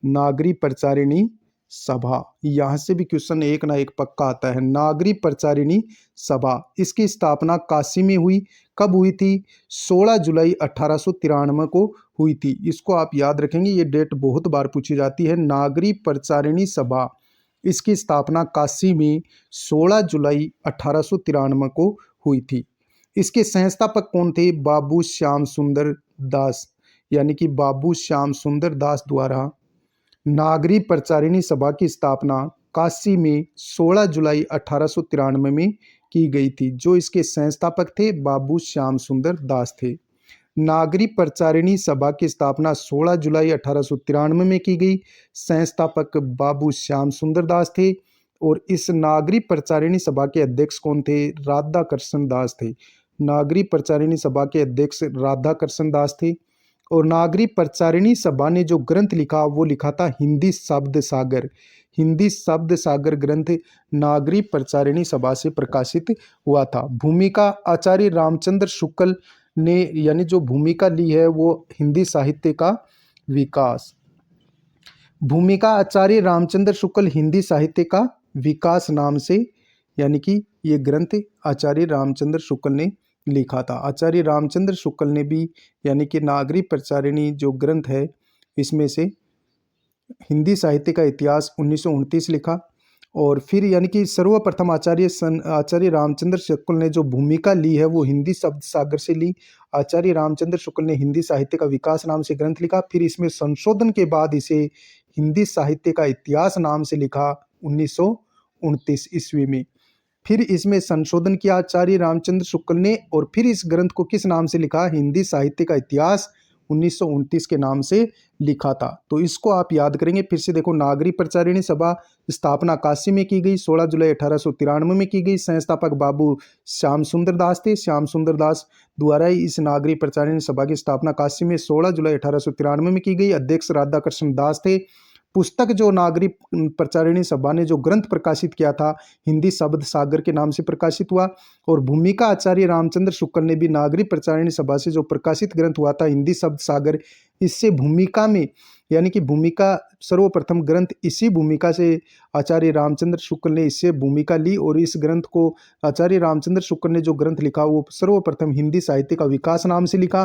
नागरी प्रचारिणी सभा, यहाँ से भी क्वेश्चन एक ना एक पक्का आता है। नागरी प्रचारिणी सभा, इसकी स्थापना काशी में हुई, कब हुई थी? 16 जुलाई 1893 को हुई थी। इसको आप याद रखेंगे, ये डेट बहुत बार पूछी जाती है। नागरी प्रचारिणी सभा, इसकी स्थापना काशी में 16 जुलाई 1893 को हुई थी। इसके संस्थापक कौन थे? बाबू श्याम सुंदर दास, यानी कि बाबू श्याम सुंदर दास द्वारा नागरी प्रचारिणी सभा की स्थापना काशी में 16 जुलाई 1893 में की गई थी। जो इसके संस्थापक थे बाबू श्याम सुंदर दास थे। नागरी प्रचारिणी सभा की स्थापना 16 जुलाई 1893 में की गई। संस्थापक बाबू श्याम सुंदर दास थे और इस नागरी प्रचारिणी सभा के अध्यक्ष कौन थे? राधा कृष्ण दास थे। नागरी प्रचारिणी सभा के अध्यक्ष राधा कृष्ण दास थे और नागरी प्रचारिणी सभा ने जो ग्रंथ लिखा वो लिखा था हिंदी शब्द सागर। हिंदी शब्द सागर ग्रंथ नागरी प्रचारिणी सभा से प्रकाशित हुआ था। भूमिका आचार्य रामचंद्र शुक्ल ने यानी जो भूमिका ली है वो हिंदी साहित्य का विकास। भूमिका आचार्य रामचंद्र शुक्ल हिंदी साहित्य का विकास नाम से, यानी कि ये ग्रंथ आचार्य रामचंद्र शुक्ल ने लिखा था। आचार्य रामचंद्र शुक्ल ने भी यानी कि नागरी प्रचारिणी जो ग्रंथ है इसमें से हिंदी साहित्य का इतिहास 1929 लिखा। और फिर यानी कि सर्वप्रथम आचार्य रामचंद्र शुक्ल ने जो भूमिका ली है वो हिंदी शब्द सागर से ली। आचार्य रामचंद्र शुक्ल ने हिंदी साहित्य का विकास नाम से ग्रंथ लिखा, फिर इसमें संशोधन के बाद इसे हिंदी साहित्य का इतिहास नाम से लिखा 1929 ईस्वी में। फिर इसमें संशोधन किया आचार्य रामचंद्र शुक्ल ने, और फिर इस ग्रंथ को किस नाम से लिखा? हिंदी साहित्य का इतिहास 1929 के नाम से लिखा था। तो इसको आप याद करेंगे। फिर से देखो, नागरिक प्रचारिणी सभा स्थापना काशी में की गई, 16 जुलाई 1893 में की गई। संस्थापक बाबू श्याम सुंदर दास थे। श्याम सुंदर दास द्वारा ही इस नागरिक प्रचारिणी सभा की स्थापना काशी में 16 जुलाई 1893 में की गई। अध्यक्ष राधाकृष्ण दास थे। पुस्तक जो नागरिक प्रचारिणी सभा ने जो ग्रंथ प्रकाशित किया था, हिंदी शब्द सागर के नाम से प्रकाशित हुआ। और भूमिका आचार्य रामचंद्र शुक्ल ने भी नागरिक प्रचारिणी सभा से जो प्रकाशित ग्रंथ हुआ था हिंदी शब्द सागर, इससे भूमिका में यानी कि भूमिका सर्वप्रथम ग्रंथ इसी भूमिका से आचार्य रामचंद्र शुक्ल ने इससे भूमिका ली। और इस ग्रंथ को आचार्य रामचंद्र शुक्ल ने जो ग्रंथ लिखा वो सर्वप्रथम हिंदी साहित्य का विकास नाम से लिखा।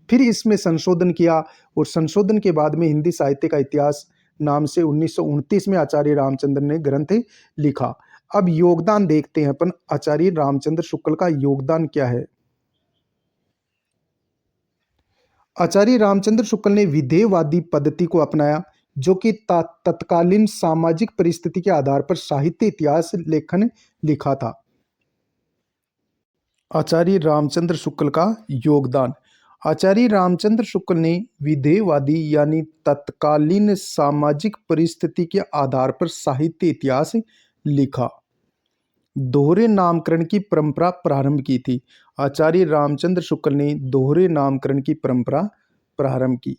फिर इसमें संशोधन किया, और संशोधन के बाद में हिंदी साहित्य का इतिहास नाम से 1929 में आचार्य रामचंद्र ने ग्रंथ लिखा। अब योगदान देखते हैं अपन, आचार्य रामचंद्र शुक्ल का योगदान क्या है। आचार्य रामचंद्र शुक्ल ने विधेयवादी पद्धति को अपनाया, जो कि तत्कालीन सामाजिक परिस्थिति के आधार पर साहित्य इतिहास लेखन लिखा था। आचार्य रामचंद्र शुक्ल का योगदान। आचार्य रामचंद्र शुक्ल ने विधेयवादी यानी तत्कालीन सामाजिक परिस्थिति के आधार पर साहित्य इतिहास लिखा। दोहरे नामकरण की परंपरा प्रारंभ की थी। आचार्य रामचंद्र शुक्ल ने दोहरे नामकरण की परंपरा प्रारंभ की।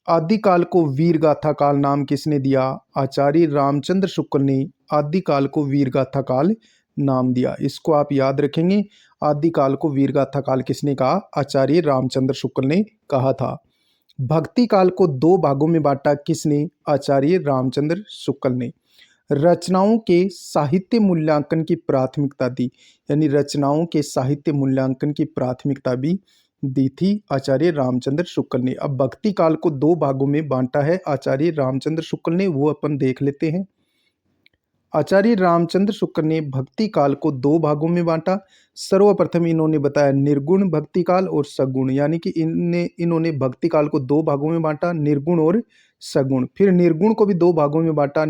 आदिकाल को वीरगाथा काल नाम किसने दिया? आचार्य रामचंद्र शुक्ल ने आदिकाल को वीरगाथा काल नाम दिया। इसको आप याद रखेंगे। आदिकाल को वीरगाथा काल किसने कहा? आचार्य रामचंद्र शुक्ल ने कहा था। भक्ति काल को दो भागों में बांटा किसने? आचार्य रामचंद्र शुक्ल ने। रचनाओं के साहित्य मूल्यांकन की प्राथमिकता दी, यानी रचनाओं के साहित्य मूल्यांकन की प्राथमिकता भी दी थी आचार्य रामचंद्र शुक्ल ने। अब भक्ति काल को दो भागों में बांटा है आचार्य रामचंद्र शुक्ल ने, वो अपन देख लेते हैं। आचार्य रामचंद्र शुक्ल ने भक्ति काल को दो भागों में बांटा। सर्वप्रथम इन्होंने बताया निर्गुण भक्ति काल और सगुण, यानी कि इन्होंने भक्ति काल को दो भागों में बांटा, निर्गुण और सगुण। फिर निर्गुण को भी दो भागों में बांटा,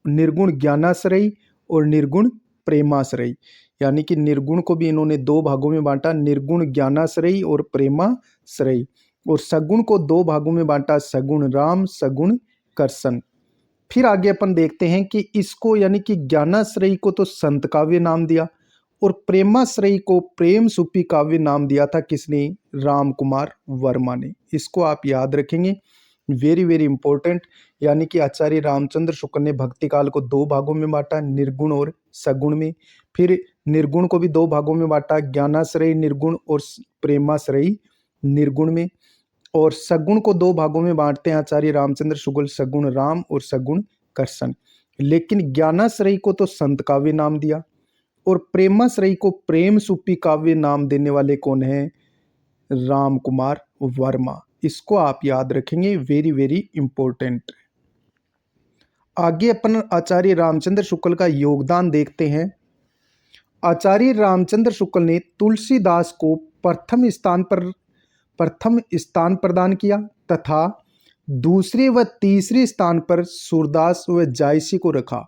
निर्गुण ज्ञानाश्रयी और निर्गुण प्रेमाश्रयी, यानी कि निर्गुण को भी इन्होंने दो भागों में बांटा, निर्गुण ज्ञानाश्रयी और प्रेमाश्रयी। और सगुण को दो भागों में बांटा, सगुण राम सगुण कृष्ण। फिर आगे अपन देखते हैं कि इसको यानी कि ज्ञानाश्रयी को तो संत काव्य नाम दिया, और प्रेमाश्रयी को प्रेम सुपी काव्य नाम दिया था किसने? राम कुमार वर्मा ने। इसको आप याद रखेंगे, वेरी वेरी इंपॉर्टेंट। यानी कि आचार्य रामचंद्र शुक्ल ने भक्ति काल को दो भागों में बांटा, निर्गुण और सगुण में। फिर निर्गुण को भी दो भागों में बांटा, ज्ञानाश्रयी निर्गुण और प्रेमाश्रयी निर्गुण में। और सगुण को दो भागों में बांटते हैं आचार्य रामचंद्र शुक्ल, सगुण राम और सगुण कृष्ण। लेकिन ज्ञानाश्रयी को तो संत काव्य नाम दिया, और प्रेमाश्रयी को प्रेम सुपी काव्य नाम देने वाले कौन है? राम कुमार वर्मा। इसको आप याद रखेंगे, वेरी वेरी इंपॉर्टेंट। आगे अपन आचार्य रामचंद्र शुक्ल का योगदान देखते हैं। आचार्य रामचंद्र शुक्ल ने तुलसीदास को प्रथम स्थान प्रदान किया, तथा दूसरे व तीसरे स्थान पर सूरदास व जायसी को रखा।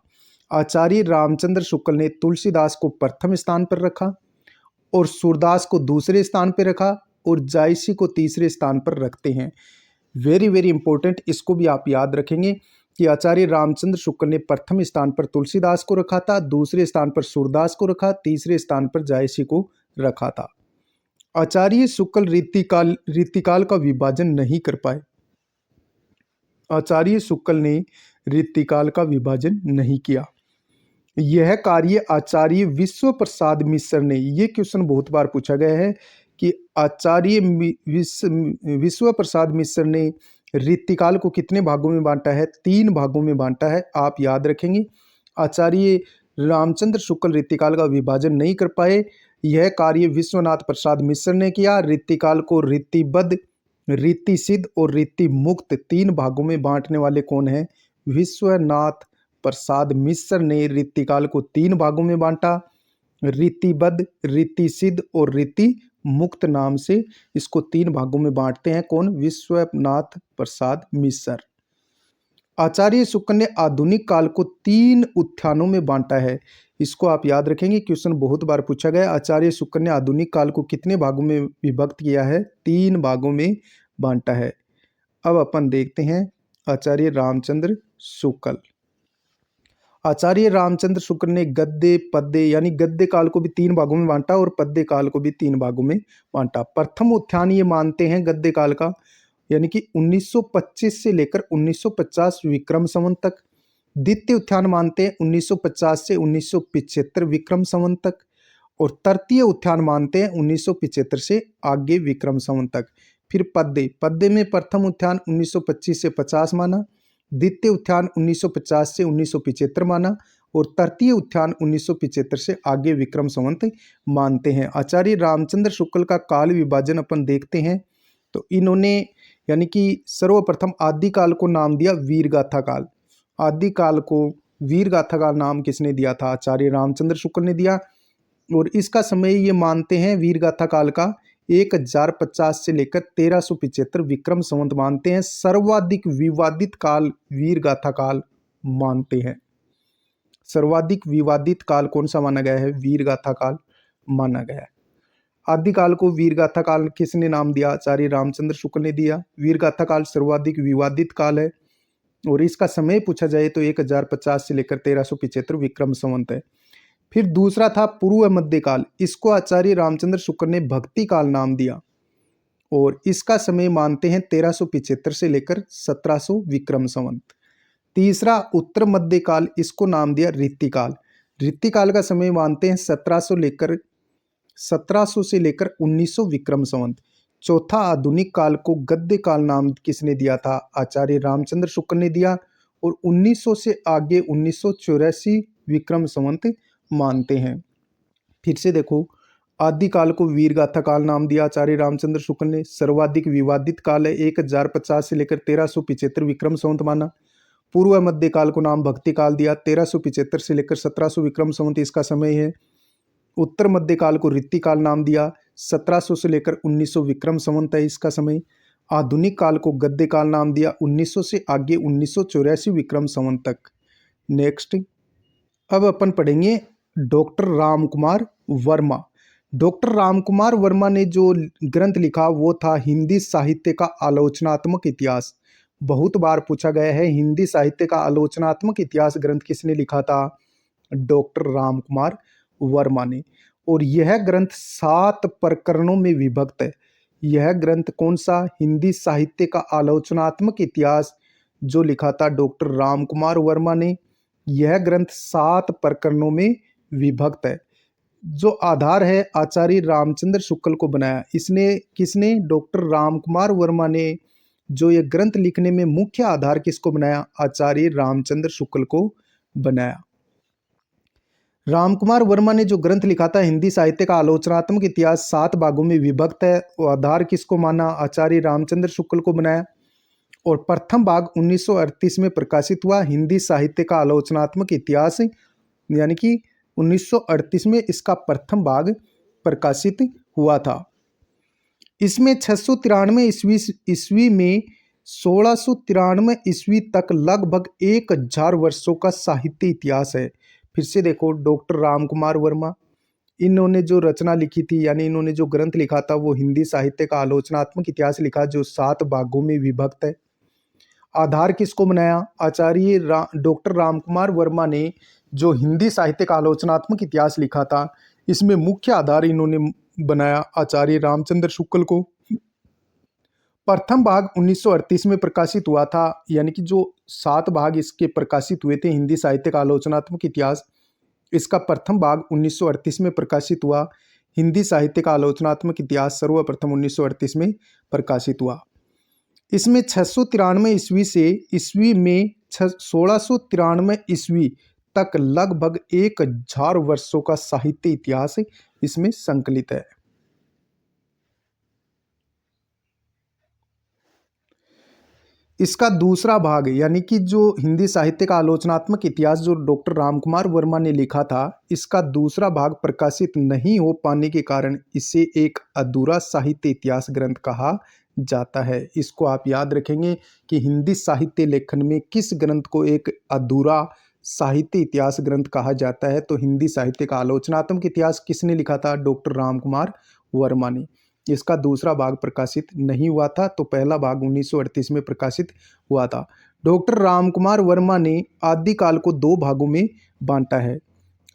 आचार्य रामचंद्र शुक्ल ने तुलसीदास को प्रथम स्थान पर रखा, और सूरदास को दूसरे स्थान पर रखा, और जायसी को तीसरे स्थान पर रखते हैं। Very very important. इसको भी आप याद रखेंगे कि आचार्य रामचंद्र शुक्ल ने प्रथम स्थान पर तुलसीदास को रखा था, दूसरे स्थान पर सूरदास को रखा, तीसरे स्थान पर जायसी को रखा था। आचार्य शुक्ल रीतिकाल का विभाजन नहीं कर पाए। आचार्य शुक्ल ने रीतिकाल का विभाजन नहीं किया। यह कार्य आचार्य विश्व प्रसाद मिश्र ने, ये क्वेश्चन बहुत बार पूछा गया है कि आचार्य विश्व प्रसाद मिश्र ने रीतिकाल को कितने भागों में बांटा है? तीन भागों में बांटा है, आप याद रखेंगे। आचार्य रामचंद्र शुक्ल रीतिकाल का विभाजन नहीं कर पाए, यह कार्य विश्वनाथ प्रसाद मिश्र ने किया। रीतिकाल को रीतिबद्ध रीति सिद्ध और रीति मुक्त तीन भागों में बांटने वाले कौन है? विश्वनाथ प्रसाद मिश्र ने रीतिकाल को तीन भागों में बांटा, रीतिबद्ध, रीति सिद्ध और रीति मुक्त नाम से इसको तीन भागों में बांटते हैं। कौन? विश्वनाथ प्रसाद मिश्र। आचार्य शुक्ल ने आधुनिक काल को तीन उत्थानों में बांटा है। इसको आप याद रखेंगे, क्वेश्चन बहुत बार पूछा गया। आचार्य शुक्ल ने आधुनिक काल को कितने भागों में विभक्त किया है? तीन भागों में बांटा है। अब अपन देखते हैं आचार्य रामचंद्र शुक्ल। आचार्य रामचंद्र शुक्ल ने गद्य पद्य यानी गद्य काल को भी तीन भागों में बांटा और पद्य काल को भी तीन भागों में बांटा। प्रथम उत्थान ये मानते हैं गद्य काल का, यानी कि 1925 से लेकर 1950 विक्रम संवत तक। द्वितीय उत्थान मानते हैं 1950 से 1975 विक्रम संवत तक। और तृतीय उत्थान मानते हैं 1975 से आगे विक्रम संवत तक। फिर पद्य में प्रथम उत्थान 1925 से 50 माना, द्वितीय उत्थान 1950 से 1975 माना और तृतीय उत्थान 1975 से आगे विक्रम संवत मानते हैं। आचार्य रामचंद्र शुक्ल का काल विभाजन अपन देखते हैं तो इन्होंने यानी कि सर्वप्रथम आदि काल को नाम दिया वीरगाथा काल। आदि काल को वीरगाथा काल नाम किसने दिया था? आचार्य रामचंद्र शुक्ल ने दिया। और इसका समय ये मानते हैं वीरगाथा काल का 1050 से लेकर 1375 विक्रम संवत मानते हैं। सर्वाधिक विवादित काल वीरगाथा काल मानते हैं। सर्वाधिक विवादित काल कौन सा माना गया है? वीरगाथा काल माना गया है। आदिकाल को वीरगाथा काल किसने नाम दिया? आचार्य रामचंद्र शुक्ल ने दिया। वीरगाथा काल सर्वाधिक विवादित काल है और इसका समय पूछा जाए तो 1050 से लेकर 1375 विक्रम संवत है। फिर दूसरा था पूर्व मध्य काल, इसको आचार्य रामचंद्र शुक्ल ने भक्ति काल नाम दिया और इसका समय मानते हैं 1375 से लेकर 1700 विक्रम संवत। तीसरा उत्तर मध्य काल, इसको नाम दिया रीतिकाल। रीतिकाल का समय मानते हैं 1700 से लेकर 1900 विक्रम संवत। चौथा आधुनिक काल को गद्य काल नाम किसने दिया था? आचार्य रामचंद्र शुक्ल ने दिया और 1900 से आगे 1984 विक्रम संवत मानते हैं। फिर से देखो, आदि काल को वीरगाथा काल नाम दिया आचार्य रामचंद्र शुक्ल ने। सर्वाधिक विवादित काल है, 1050 से लेकर 1375 विक्रम संवत माना। पूर्व मध्य काल को नाम भक्ति काल दिया, 1375 से लेकर 1700 विक्रम संवत इसका समय है। उत्तर मध्य काल को रीति काल नाम दिया, 1700 से लेकर 1900 विक्रम संवत है इसका समय। आधुनिक काल को गद्य काल नाम दिया, 1900 से आगे 1984 विक्रम संवत तक। नेक्स्ट, अब अपन पढ़ेंगे डॉक्टर रामकुमार वर्मा। डॉक्टर रामकुमार वर्मा ने जो ग्रंथ लिखा वो था हिंदी साहित्य का आलोचनात्मक इतिहास। बहुत बार पूछा गया है, हिंदी साहित्य का आलोचनात्मक इतिहास ग्रंथ किसने लिखा था? डॉक्टर रामकुमार वर्मा ने। और यह ग्रंथ 7 प्रकरणों में विभक्त है। यह ग्रंथ कौन सा? हिंदी साहित्य का आलोचनात्मक इतिहास जो लिखा था डॉक्टर रामकुमार वर्मा ने। यह ग्रंथ 7 प्रकरणों में विभक्त है। जो आधार है आचार्य रामचंद्र शुक्ल को बनाया। इसने किसने? डॉक्टर रामकुमार वर्मा ने जो ये ग्रंथ लिखने में मुख्य आधार किसको बनाया? आचार्य रामचंद्र शुक्ल को बनाया। रामकुमार वर्मा ने जो ग्रंथ लिखा था हिंदी साहित्य का आलोचनात्मक इतिहास 7 भागों में विभक्त है। वो आधार किसको माना? आचार्य रामचंद्र शुक्ल को बनाया। और प्रथम भाग 1938 में प्रकाशित हुआ हिंदी साहित्य का आलोचनात्मक इतिहास, यानी कि 1938 में इसका प्रथम भाग प्रकाशित हुआ था। इसमें 693 ईस्वी में 1693 ईस्वी तक लगभग 1000 वर्षों का साहित्य इतिहास है। फिर से देखो, डॉक्टर रामकुमार वर्मा, इन्होंने जो रचना लिखी थी यानी इन्होंने जो ग्रंथ लिखा था वो हिंदी साहित्य का आलोचनात्मक इतिहास लिखा जो 7 भागों में विभक्त है। आधार किसको बनाया? आचार्य डॉक्टर रामकुमार वर्मा ने जो हिंदी साहित्य का आलोचनात्मक इतिहास लिखा था इसमें मुख्य आधार इन्होंने बनाया आचार्य रामचंद्र शुक्ल को। प्रथम भाग 1938 में प्रकाशित हुआ था, यानी कि जो 7 भाग इसके प्रकाशित हुए थे हिंदी साहित्य का आलोचनात्मक इतिहास, इसका प्रथम भाग 1938 में प्रकाशित हुआ। हिंदी साहित्य का आलोचनात्मक इतिहास सर्वप्रथम 1938 में प्रकाशित हुआ। इसमें 693 ईस्वी से ईस्वी में 1693 ईस्वी तक लगभग 1000 वर्षों का साहित्य इतिहास इसमें संकलित है। इसका दूसरा भाग यानी कि जो हिंदी साहित्य का आलोचनात्मक इतिहास जो डॉक्टर रामकुमार वर्मा ने लिखा था, इसका दूसरा भाग प्रकाशित नहीं हो पाने के कारण इसे एक अधूरा साहित्य इतिहास ग्रंथ कहा जाता है। इसको आप याद रखेंगे कि हिंदी साहित्य लेखन में किस ग्रंथ को एक अधूरा साहित्य इतिहास ग्रंथ कहा जाता है, तो हिंदी साहित्य का आलोचनात्मक इतिहास किसने लिखा था? डॉक्टर रामकुमार वर्मा ने। इसका दूसरा भाग प्रकाशित नहीं हुआ था, तो पहला भाग 1938 में प्रकाशित हुआ था। डॉक्टर रामकुमार वर्मा ने आदिकाल को दो भागों में बांटा है।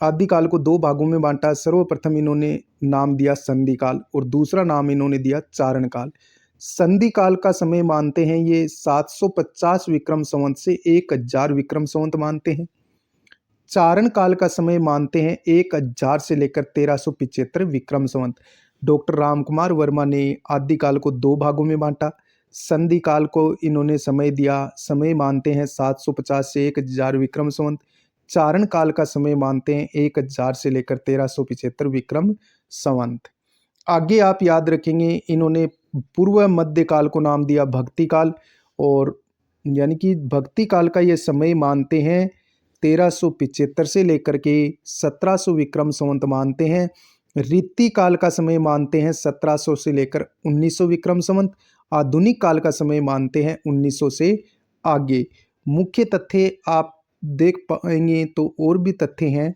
आदिकाल को दो भागों में बांटा। सर्वप्रथम इन्होंने नाम दिया संधि काल और दूसरा नाम इन्होंने दिया चारण काल। संधि काल का समय मानते हैं ये 750 विक्रम संवत से 1000 विक्रम संवत मानते हैं। चारण काल का समय मानते हैं 1000 से लेकर 1375 विक्रम संवत। डॉक्टर रामकुमार वर्मा ने आदिकाल को दो भागों में बांटा। संधि काल को इन्होंने समय मानते हैं 750 से 1000 विक्रम संवत। चारण काल का समय मानते हैं 1000 से लेकर 1375 विक्रम संवत। आगे आप याद रखेंगे इन्होंने पूर्व मध्य काल को नाम दिया भक्ति काल, और यानी कि भक्ति काल का ये समय मानते हैं 1375 से लेकर के 1700 विक्रम संवत मानते हैं। रीति काल का समय मानते हैं 1700 से लेकर 1900 विक्रम संवत। आधुनिक काल का समय मानते हैं 1900 से आगे। मुख्य तथ्य आप देख पाएंगे तो और भी तथ्य हैं,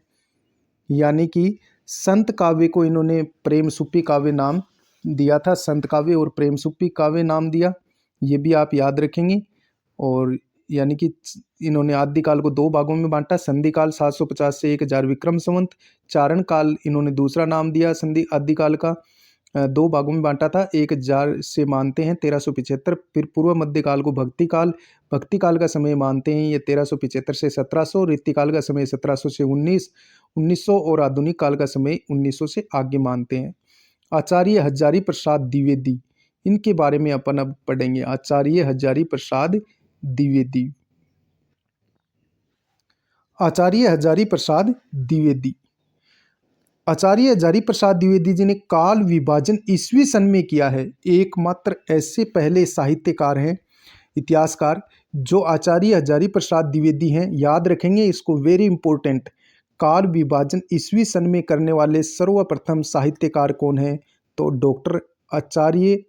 यानी कि संत काव्य को इन्होंने प्रेम सुप्पी काव्य नाम दिया था। संत काव्य और प्रेम सुप्पी काव्य नाम दिया, ये भी आप याद रखेंगे। और यानी कि इन्होंने आदिकाल को दो भागों में बांटा। संधि काल 750 से 1000 विक्रम संवत। चारण काल इन्होंने दूसरा नाम दिया संधि आदिकाल का, दो भागों में बांटा था। 1000 से मानते हैं 1375। फिर पूर्व मध्य काल को भक्ति काल। भक्ति काल का समय मानते हैं ये 1375 से 1700। रीति काल का समय 1700 से 1900 और आधुनिक काल का समय 1900 से आगे मानते हैं। आचार्य हजारी प्रसाद द्विवेदी, इनके बारे में अपन अब पढ़ेंगे। आचार्य हजारी प्रसाद द्विवेदी। आचार्य हजारी प्रसाद द्विवेदी। आचार्य हजारी प्रसाद द्विवेदी जी ने काल विभाजन ईस्वी सन में किया है। एकमात्र ऐसे पहले साहित्यकार हैं, इतिहासकार, जो आचार्य हजारी प्रसाद द्विवेदी हैं। याद रखेंगे इसको, वेरी इंपॉर्टेंट। काल विभाजन ईस्वी सन में करने वाले सर्वप्रथम साहित्यकार कौन है? तो डॉक्टर आचार्य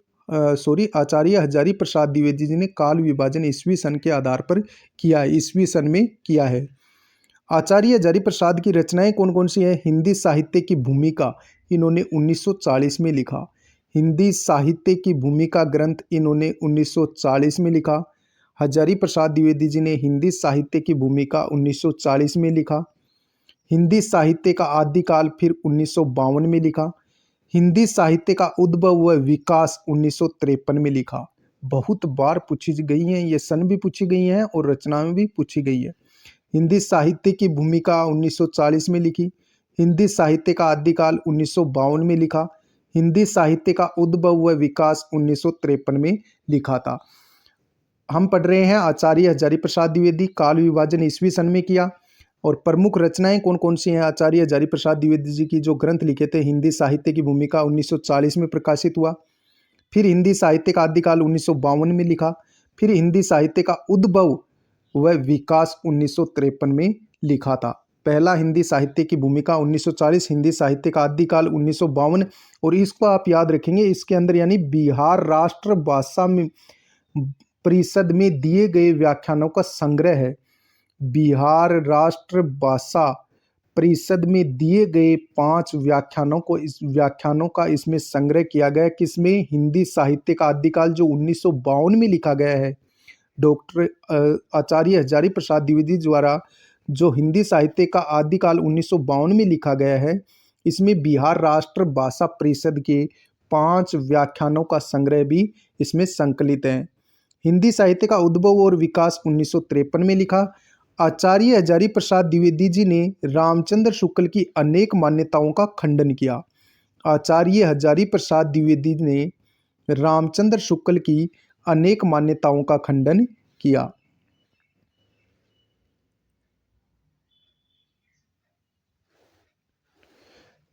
हजारी प्रसाद द्विवेदी जी ने काल विभाजन ईस्वी सन के आधार पर किया है, ईस्वी सन में किया है। आचार्य हजारी प्रसाद की रचनाएं कौन कौन सी हैं? हिंदी साहित्य की भूमिका इन्होंने 1940 में लिखा। हिंदी साहित्य की भूमिका ग्रंथ इन्होंने 1940 में लिखा। हजारी प्रसाद द्विवेदी जी ने हिंदी साहित्य की भूमिका 1940 में लिखा। हिंदी साहित्य का आदिकाल फिर 1952 में लिखा। हिंदी साहित्य का उद्भव व विकास 1953 में लिखा। बहुत बार पूछी गई हैं ये, सन भी पूछी गई हैं और रचनाएं भी पूछी गई है। हिंदी साहित्य की भूमिका 1940 में लिखी। हिंदी साहित्य का आदिकाल 1952 में लिखा। हिंदी साहित्य का उद्भव व विकास 1953 में लिखा था। हम पढ़ रहे हैं आचार्य हजारी प्रसाद द्विवेदी, काल विभाजन ईस्वी सन में किया। और प्रमुख रचनाएं कौन कौन सी हैं आचार्य हजारी प्रसाद द्विवेदी जी की? जो ग्रंथ लिखे थे, हिंदी साहित्य की भूमिका 1940 में प्रकाशित हुआ। फिर हिंदी साहित्य का आदिकाल 1952 में लिखा। फिर हिंदी साहित्य का उद्भव वह विकास 1953 में लिखा था। पहला हिंदी साहित्य की भूमिका 1940, हिंदी साहित्य का आदिकाल 1952। और इसको आप याद रखेंगे, इसके अंदर यानी बिहार राष्ट्र भाषा में परिषद में दिए गए व्याख्यानों का संग्रह है। बिहार राष्ट्र भाषा परिषद में दिए गए 5 व्याख्यानों का इसमें संग्रह किया गया। किसमें? हिंदी साहित्य का आदिकाल जो 1952 में लिखा गया है, डॉक्टर आचार्य हजारी प्रसाद द्विवेदी द्वारा जो हिंदी साहित्य का आदिकाल 1952 में लिखा गया है, इसमें बिहार राष्ट्र भाषा परिषद के 5 व्याख्यानों का संग्रह भी इसमें संकलित है। हिंदी साहित्य का उद्भव और विकास 1953 में लिखा। आचार्य हजारी प्रसाद द्विवेदी जी ने रामचंद्र शुक्ल की अनेक मान्यताओं का खंडन किया। आचार्य हजारी प्रसाद द्विवेदी ने रामचंद्र शुक्ल की अनेक मान्यताओं का खंडन किया।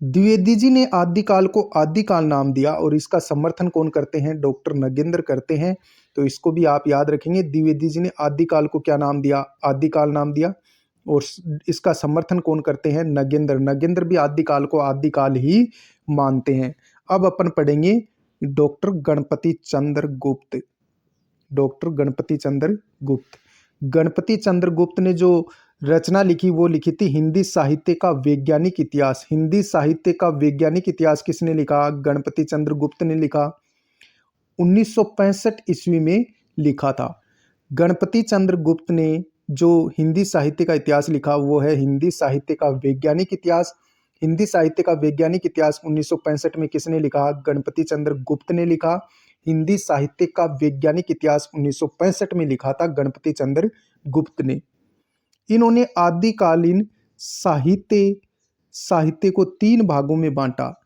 द्विवेदी जी ने आदिकाल को आदिकाल नाम दिया और इसका समर्थन कौन करते हैं? डॉक्टर नगेंद्र करते हैं। तो इसको भी आप याद रखेंगे, द्विवेदी जी ने आदिकाल को क्या नाम दिया? आदिकाल नाम दिया। और इसका समर्थन कौन करते हैं? नगेंद्र। नगेंद्र भी आदिकाल को आदिकाल ही मानते हैं। अब अपन पढ़ेंगे डॉक्टर गणपति चंद्र गुप्त। डॉक्टर गणपति चंद्र गुप्त। गणपति चंद्र गुप्त ने जो रचना लिखी वो लिखी थी हिंदी साहित्य का वैज्ञानिक इतिहास। हिंदी साहित्य का वैज्ञानिक इतिहास किसने लिखा? गणपति चंद्र गुप्त ने लिखा। 1965 ईस्वी में लिखा था। गणपति चंद्र गुप्त ने जो हिंदी साहित्य का इतिहास लिखा वो है हिंदी साहित्य का वैज्ञानिक इतिहास। हिंदी साहित्य का वैज्ञानिक इतिहास 1965 में किसने लिखा? गणपति चंद्र गुप्त ने लिखा। हिंदी साहित्य का वैज्ञानिक इतिहास 1965 में लिखा था गणपति चंद्र गुप्त ने। इन्होंने आदिकालीन साहित्य को 3 भागों में बांटा।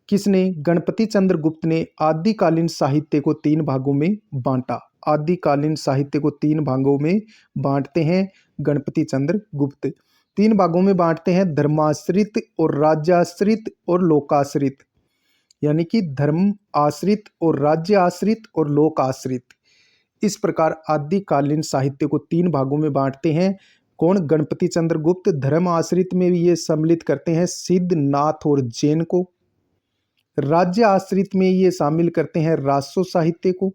किसने? गणपति चंद्र गुप्त ने आदिकालीन साहित्य को 3 भागों में बांटा। आदिकालीन साहित्य को 3 भागों में बांटते हैं गणपति चंद्र गुप्त। 3 भागों में बांटते हैं, धर्माश्रित और राज्याश्रित और लोकाश्रित, यानी कि धर्म आश्रित और राज्य आश्रित और लोक आश्रित। इस प्रकार आदिकालीन साहित्य को 3 भागों में बांटते हैं। कौन? गणपति चंद्र गुप्त। धर्म आश्रित में ये सम्मिलित करते हैं सिद्ध, नाथ और जैन को। राज्य आश्रित में ये शामिल करते हैं रासो साहित्य को।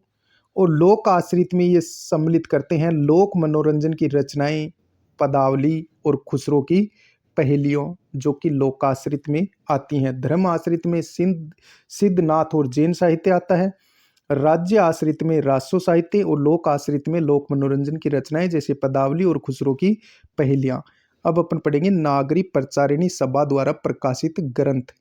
और लोक आश्रित में ये सम्मिलित करते हैं लोक मनोरंजन की रचनाएं, पदावली और खुसरो की पहेलियों, जो कि लोकाश्रित में आती हैं। धर्म आश्रित में सिद्ध, नाथ और जैन साहित्य आता है। राज्य आश्रित में रासो साहित्य और लोक आश्रित में लोक मनोरंजन की रचनाएं जैसे पदावली और खुसरो की पहेलियां। अब अपन पढ़ेंगे नागरी प्रचारिणी सभा द्वारा प्रकाशित ग्रंथ।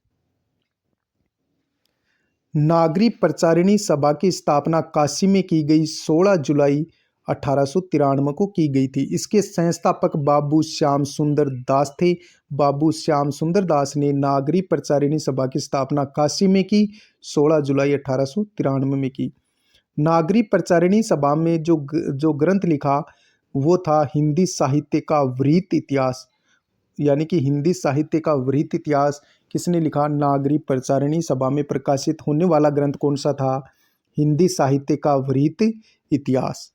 नागरी प्रचारिणी सभा की स्थापना काशी में की गई 16 जुलाई 1893 को की गई थी। इसके संस्थापक बाबू श्याम सुंदर दास थे। बाबू श्याम सुंदर दास ने नागरी प्रचारिणी सभा की स्थापना काशी में की, 16 जुलाई 1893 में की। नागरी प्रचारिणी सभा में जो ग्रंथ लिखा वो था हिंदी साहित्य का वृहत इतिहास, यानी कि हिंदी साहित्य का वृहत इतिहास किसने लिखा? नागरी प्रचारिणी सभा में प्रकाशित होने वाला ग्रंथ कौन सा था? हिंदी साहित्य का वृहत इतिहास।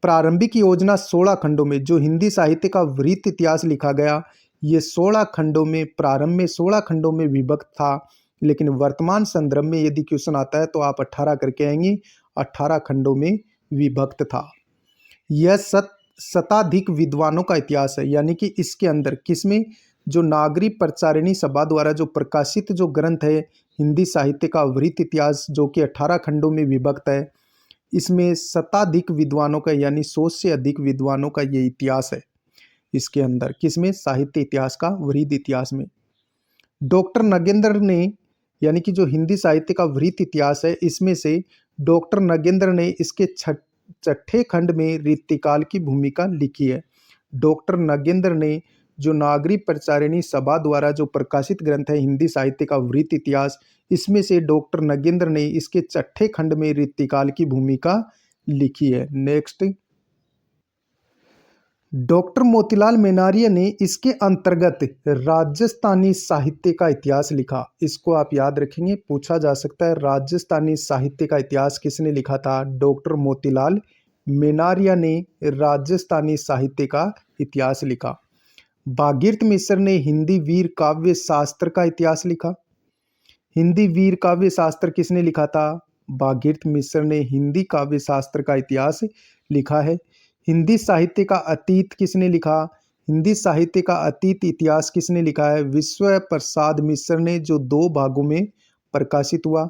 प्रारंभिक योजना 16 खंडों में जो हिंदी साहित्य का वृहत इतिहास लिखा गया, ये 16 खंडों में, प्रारंभ में 16 खंडों में विभक्त था। लेकिन वर्तमान संदर्भ में यदि क्वेश्चन आता है तो आप 18 करके आएंगे, 18 खंडों में विभक्त था। यह शताधिक विद्वानों का इतिहास है, यानी कि इसके अंदर किसमें? जो नागरी प्रचारिणी सभा द्वारा जो प्रकाशित जो ग्रंथ है हिंदी साहित्य का वृहत इतिहास, जो कि 18 खंडों में विभक्त है, इसमें शताधिक विद्वानों का, यानी 100 से अधिक विद्वानों का ये इतिहास है। इसके अंदर किसमें? साहित्य इतिहास का वृहत इतिहास में। डॉक्टर नगेंद्र ने, यानी कि जो हिंदी साहित्य का वृहत इतिहास है, इसमें से डॉक्टर नगेंद्र ने इसके छठे खंड में रीतिकाल की भूमिका लिखी है। डॉक्टर नगेंद्र ने जो नागरी प्रचारिणी सभा द्वारा जो प्रकाशित ग्रंथ है हिंदी साहित्य का वृहत इतिहास, इसमें से डॉक्टर नगेंद्र ने इसके छठे खंड में रीतिकाल की भूमिका लिखी है। नेक्स्ट, डॉक्टर मोतीलाल मेनारिया ने इसके अंतर्गत राजस्थानी साहित्य का इतिहास लिखा। इसको आप याद रखेंगे, पूछा जा सकता है राजस्थानी साहित्य का इतिहास किसने लिखा था? डॉक्टर मोतीलाल मेनारिया ने राजस्थानी साहित्य का इतिहास लिखा। भागीरथ मिश्र ने हिंदी वीर काव्य शास्त्र का इतिहास लिखा। हिंदी वीर काव्य शास्त्र किसने लिखा था? भागीरथ मिश्र ने हिंदी काव्य शास्त्र का इतिहास लिखा है। हिंदी साहित्य का अतीत किसने लिखा? हिंदी साहित्य का अतीत इतिहास किसने लिखा है? विश्व प्रसाद मिश्र ने, जो 2 भागों में प्रकाशित हुआ।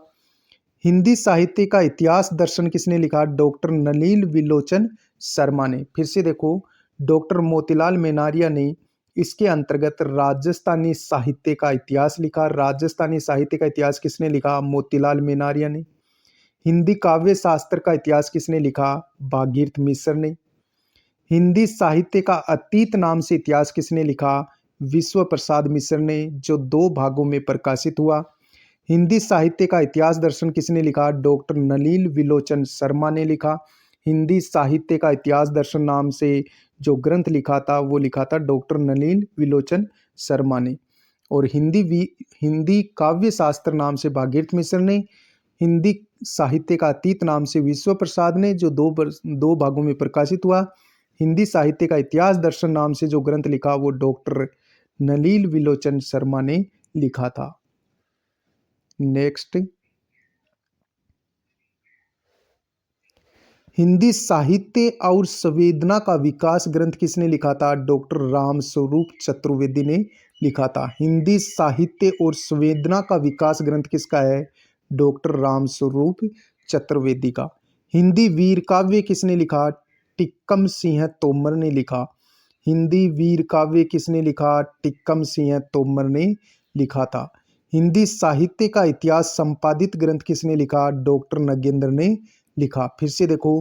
हिंदी साहित्य का इतिहास दर्शन किसने लिखा? डॉक्टर नलिन विलोचन शर्मा ने। फिर से देखो, डॉक्टर मोतीलाल मेनारिया ने इसके अंतर्गत राजस्थानी साहित्य का इतिहास लिखा। राजस्थानी साहित्य का इतिहास किसने लिखा? मोतीलाल मेनारिया ने। हिंदी काव्य शास्त्र का इतिहास किसने लिखा? भागीरथ मिश्र ने। हिंदी साहित्य का अतीत नाम से इतिहास किसने लिखा? विश्व प्रसाद मिश्र ने, जो 2 भागों में प्रकाशित हुआ। हिंदी साहित्य का इतिहास दर्शन किसने लिखा? डॉक्टर नलिन विलोचन शर्मा ने लिखा। हिंदी साहित्य का इतिहास दर्शन नाम से जो ग्रंथ लिखा था वो लिखा था डॉक्टर नलिन विलोचन शर्मा ने। और हिंदी काव्य शास्त्र नाम से भागीरथ मिश्र ने, हिंदी साहित्य का अतीत नाम से विश्व प्रसाद ने, जो दो भागों में प्रकाशित हुआ। हिंदी साहित्य का इतिहास दर्शन नाम से जो ग्रंथ लिखा वो डॉक्टर नलिल विलोचन शर्मा ने लिखा था। नेक्स्ट, हिंदी साहित्य और संवेदना का विकास ग्रंथ किसने लिखा था? डॉक्टर रामस्वरूप चतुर्वेदी ने लिखा था। हिंदी साहित्य और संवेदना का विकास ग्रंथ किसका है? डॉक्टर रामस्वरूप चतुर्वेदी का। हिंदी वीर काव्य किसने लिखा? टिक्कम सिंह तोमर ने लिखा। हिंदी वीर काव्य किसने लिखा? टिक्कम सिंह तोमर ने लिखा था। हिंदी साहित्य का इतिहास संपादित ग्रंथ किसने लिखा? डॉक्टर नगेंद्र ने लिखा। फिर से देखो,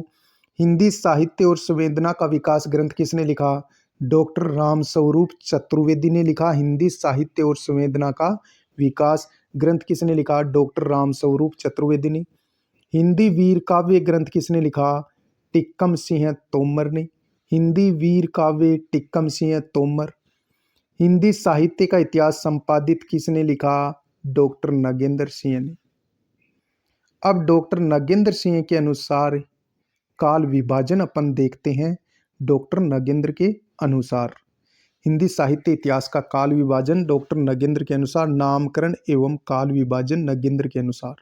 हिंदी साहित्य और संवेदना का विकास ग्रंथ किसने लिखा? डॉक्टर रामस्वरूप चतुर्वेदी ने लिखा। हिंदी साहित्य और संवेदना का विकास ग्रंथ किसने लिखा? डॉक्टर रामस्वरूप चतुर्वेदी ने। हिंदी वीर काव्य ग्रंथ किसने लिखा? टिक्कम सिंह तोमर ने। हिंदी वीर काव्य टिक्कम सिंह तोमर। हिंदी साहित्य का इतिहास संपादित किसने लिखा? डॉक्टर नगेंद्र सिंह ने। अब डॉक्टर नगेंद्र सिंह के अनुसार काल विभाजन अपन देखते हैं। डॉक्टर नगेंद्र के अनुसार हिंदी साहित्य इतिहास का काल विभाजन डॉक्टर नगेंद्र के अनुसार, नामकरण एवं काल विभाजन नगेंद्र के अनुसार।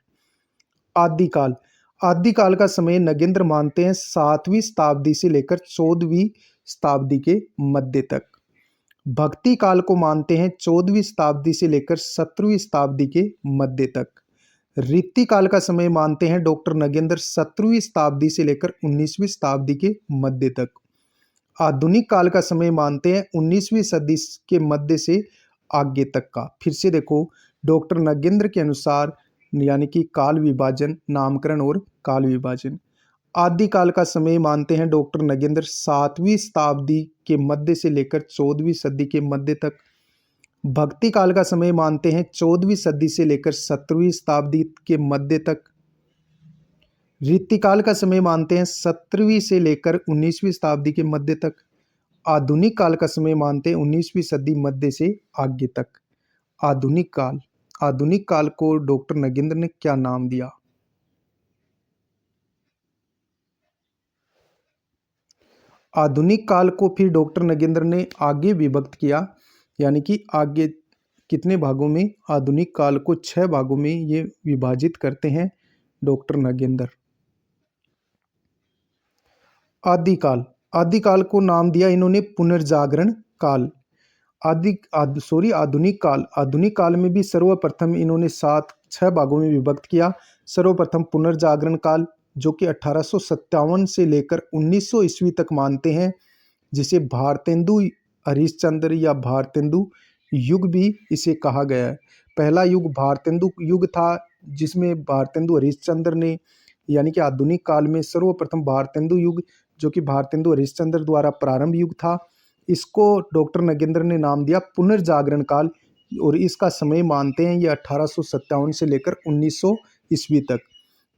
आदिकाल, आदिकाल का समय नगेंद्र मानते हैं 7वीं शताब्दी से लेकर 14वीं शताब्दी के मध्य तक। भक्ति काल को मानते हैं 14वीं शताब्दी से लेकर 17वीं शताब्दी के मध्य तक। रीति काल का समय मानते हैं डॉक्टर नगेंद्र 17वीं शताब्दी से लेकर 19वीं शताब्दी के मध्य तक। आधुनिक काल का समय मानते हैं 19वीं सदी के मध्य से आगे तक का। फिर से देखो, डॉक्टर नगेंद्र के अनुसार यानी कि काल विभाजन, नामकरण और काल विभाजन। आदिकाल का समय मानते हैं डॉक्टर नगेंद्र 7वीं शताब्दी के मध्य से लेकर 14वीं सदी के मध्य तक। भक्ति काल का समय मानते हैं 14वीं सदी से लेकर 17वीं शताब्दी के मध्य तक। रीतिकाल का समय मानते हैं 17वीं से लेकर 19वीं शताब्दी के मध्य तक। आधुनिक काल का समय मानते हैं 19वीं सदी मध्य से आगे तक। आधुनिक काल, आधुनिक काल को डॉक्टर नगेंद्र ने क्या नाम दिया? आधुनिक काल को फिर डॉक्टर नगेंद्र ने आगे विभक्त किया, यानी कि आगे कितने भागों में? आधुनिक काल को 6 भागों में ये विभाजित करते हैं डॉक्टर नगेंद्र। आदिकाल, आदिकाल को नाम दिया इन्होंने पुनर्जागरण काल। आधुनिक काल, आधुनिक काल में भी सर्वप्रथम इन्होंने 6 भागों में विभक्त किया। सर्वप्रथम पुनर्जागरण काल, जो कि 1857 से लेकर 1900 ईस्वी तक मानते हैं, जिसे भारतेंदु हरिश्चंद्र या भारतेंदु युग भी इसे कहा गया है। पहला युग भारतेंदु युग था, जिसमें भारतेंदु हरिश्चंद्र ने, यानी कि आधुनिक काल में सर्वप्रथम भारतेंदु युग, जो कि भारतेंदु हरिश्चंद्र द्वारा प्रारंभ युग था, इसको डॉक्टर नगेंद्र ने नाम दिया पुनर्जागरण काल। और इसका समय मानते हैं ये 1857 से लेकर 1900 ईस्वी तक।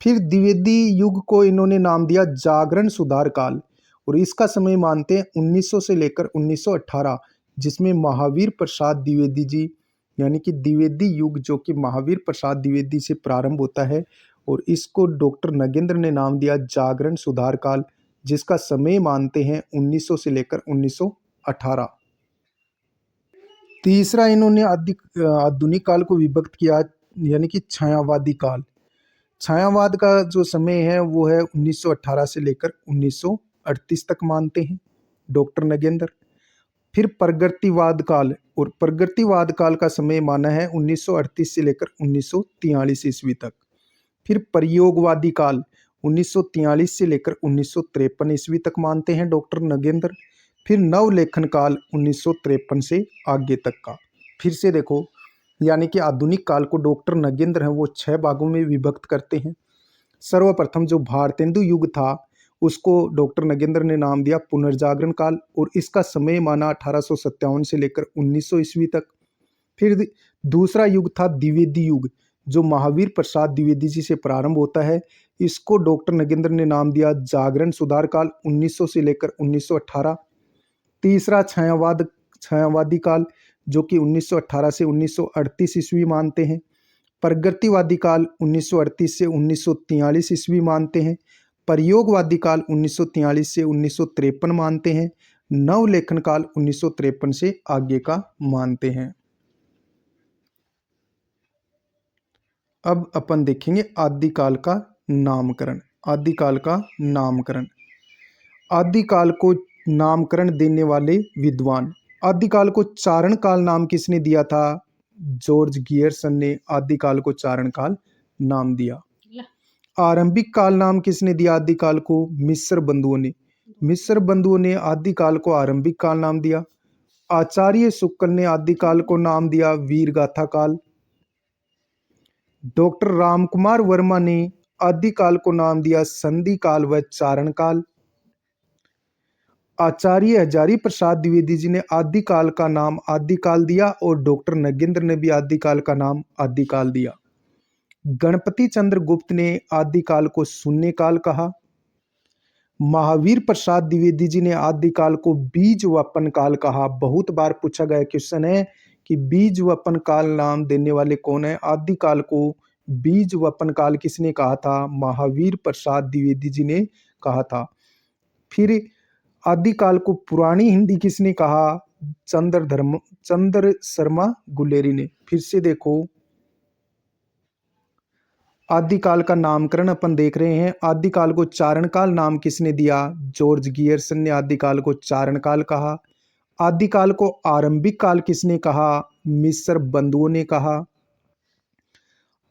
फिर द्विवेदी युग को इन्होंने नाम दिया जागरण सुधार काल, और इसका समय मानते हैं 1900 से लेकर 1918, जिसमें महावीर प्रसाद द्विवेदी जी, यानी कि द्विवेदी युग जो कि महावीर प्रसाद द्विवेदी से प्रारंभ होता है, और इसको डॉक्टर नगेंद्र ने नाम दिया जागरण सुधार काल, जिसका समय मानते हैं 1900 से लेकर 1918। तीसरा इन्होंने आधुनिक काल को विभक्त किया, यानी कि छायावादी काल। छायावाद का जो समय है वो है 1918 से लेकर 1938 तक मानते हैं डॉक्टर नगेंद्र। फिर प्रगतिवाद काल, और प्रगतिवाद काल का समय माना है 1938 से लेकर 1943 ईस्वी तक। फिर प्रयोगवादी काल 1943 से लेकर 1953 ईस्वी तक मानते हैं डॉक्टर नगेंद्र। फिर नवलेखन काल 1953 से आगे तक का। फिर से देखो, यानी कि आधुनिक काल को डॉक्टर नगेंद्र हैं वो 6 भागों में विभक्त करते हैं। सर्वप्रथम जो भारतेंदु युग था उसको डॉक्टर नगेंद्र ने नाम दिया पुनर्जागरण काल, और इसका समय माना 1857 से लेकर 1900 ईस्वी तक। फिर दूसरा युग था द्विवेदी युग, जो महावीर प्रसाद द्विवेदी जी से प्रारंभ होता है। इसको डॉक्टर नगेंद्र ने नाम दिया जागरण सुधार काल, 1900 से लेकर 1918। तीसरा छायावादी काल, जो कि 1918 से 1938 ईस्वी मानते हैं। प्रगतिवादी काल 1938 से 1943 ईस्वी मानते हैं। प्रयोगवादी काल 1943 से 1953 मानते हैं। नवलेखन काल 1953 से आगे का मानते हैं। अब अपन देखेंगे आदिकाल का नामकरण। आदिकाल का नामकरण, आदिकाल को नामकरण देने वाले विद्वान। आदिकाल को चारण काल नाम किसने दिया था? जॉर्ज गियर्सन ने आदिकाल को चारण काल नाम दिया। आरंभिक काल नाम किसने दिया आदिकाल को? मिस्र बंधुओं ने। मिस्र बंधुओं ने आदिकाल को आरंभिक काल नाम दिया। आचार्य शुक्ल ने आदिकाल को नाम दिया वीरगाथा काल। डॉक्टर रामकुमार वर्मा ने आदिकाल को नाम दिया संधि काल व चारण काल। आचार्य हजारी प्रसाद द्विवेदी जी ने आदिकाल का नाम आदिकाल दिया और डॉक्टर नगेंद्र ने भी आदिकाल का नाम आदिकाल दिया। गणपति चंद्र गुप्त ने आदिकाल को शून्य काल कहा। महावीर प्रसाद द्विवेदी जी ने आदिकाल को बीज वपन काल कहा। बहुत बार पूछा गया क्वेश्चन है कि बीज वपन काल नाम देने वाले कौन है? आदिकाल को बीज वपन काल किसने कहा था? महावीर प्रसाद द्विवेदी जी ने कहा था। फिर आदिकाल को पुरानी हिंदी किसने कहा? चंद्र शर्मा गुलेरी ने। फिर से देखो, आदिकाल का नामकरण अपन देख रहे हैं। आदिकाल को चारण काल नाम किसने दिया? जॉर्ज गियर्सन ने आदिकाल को चारण काल कहा। आदिकाल को आरंभिक काल किसने कहा? मिस्र बंधुओं ने कहा।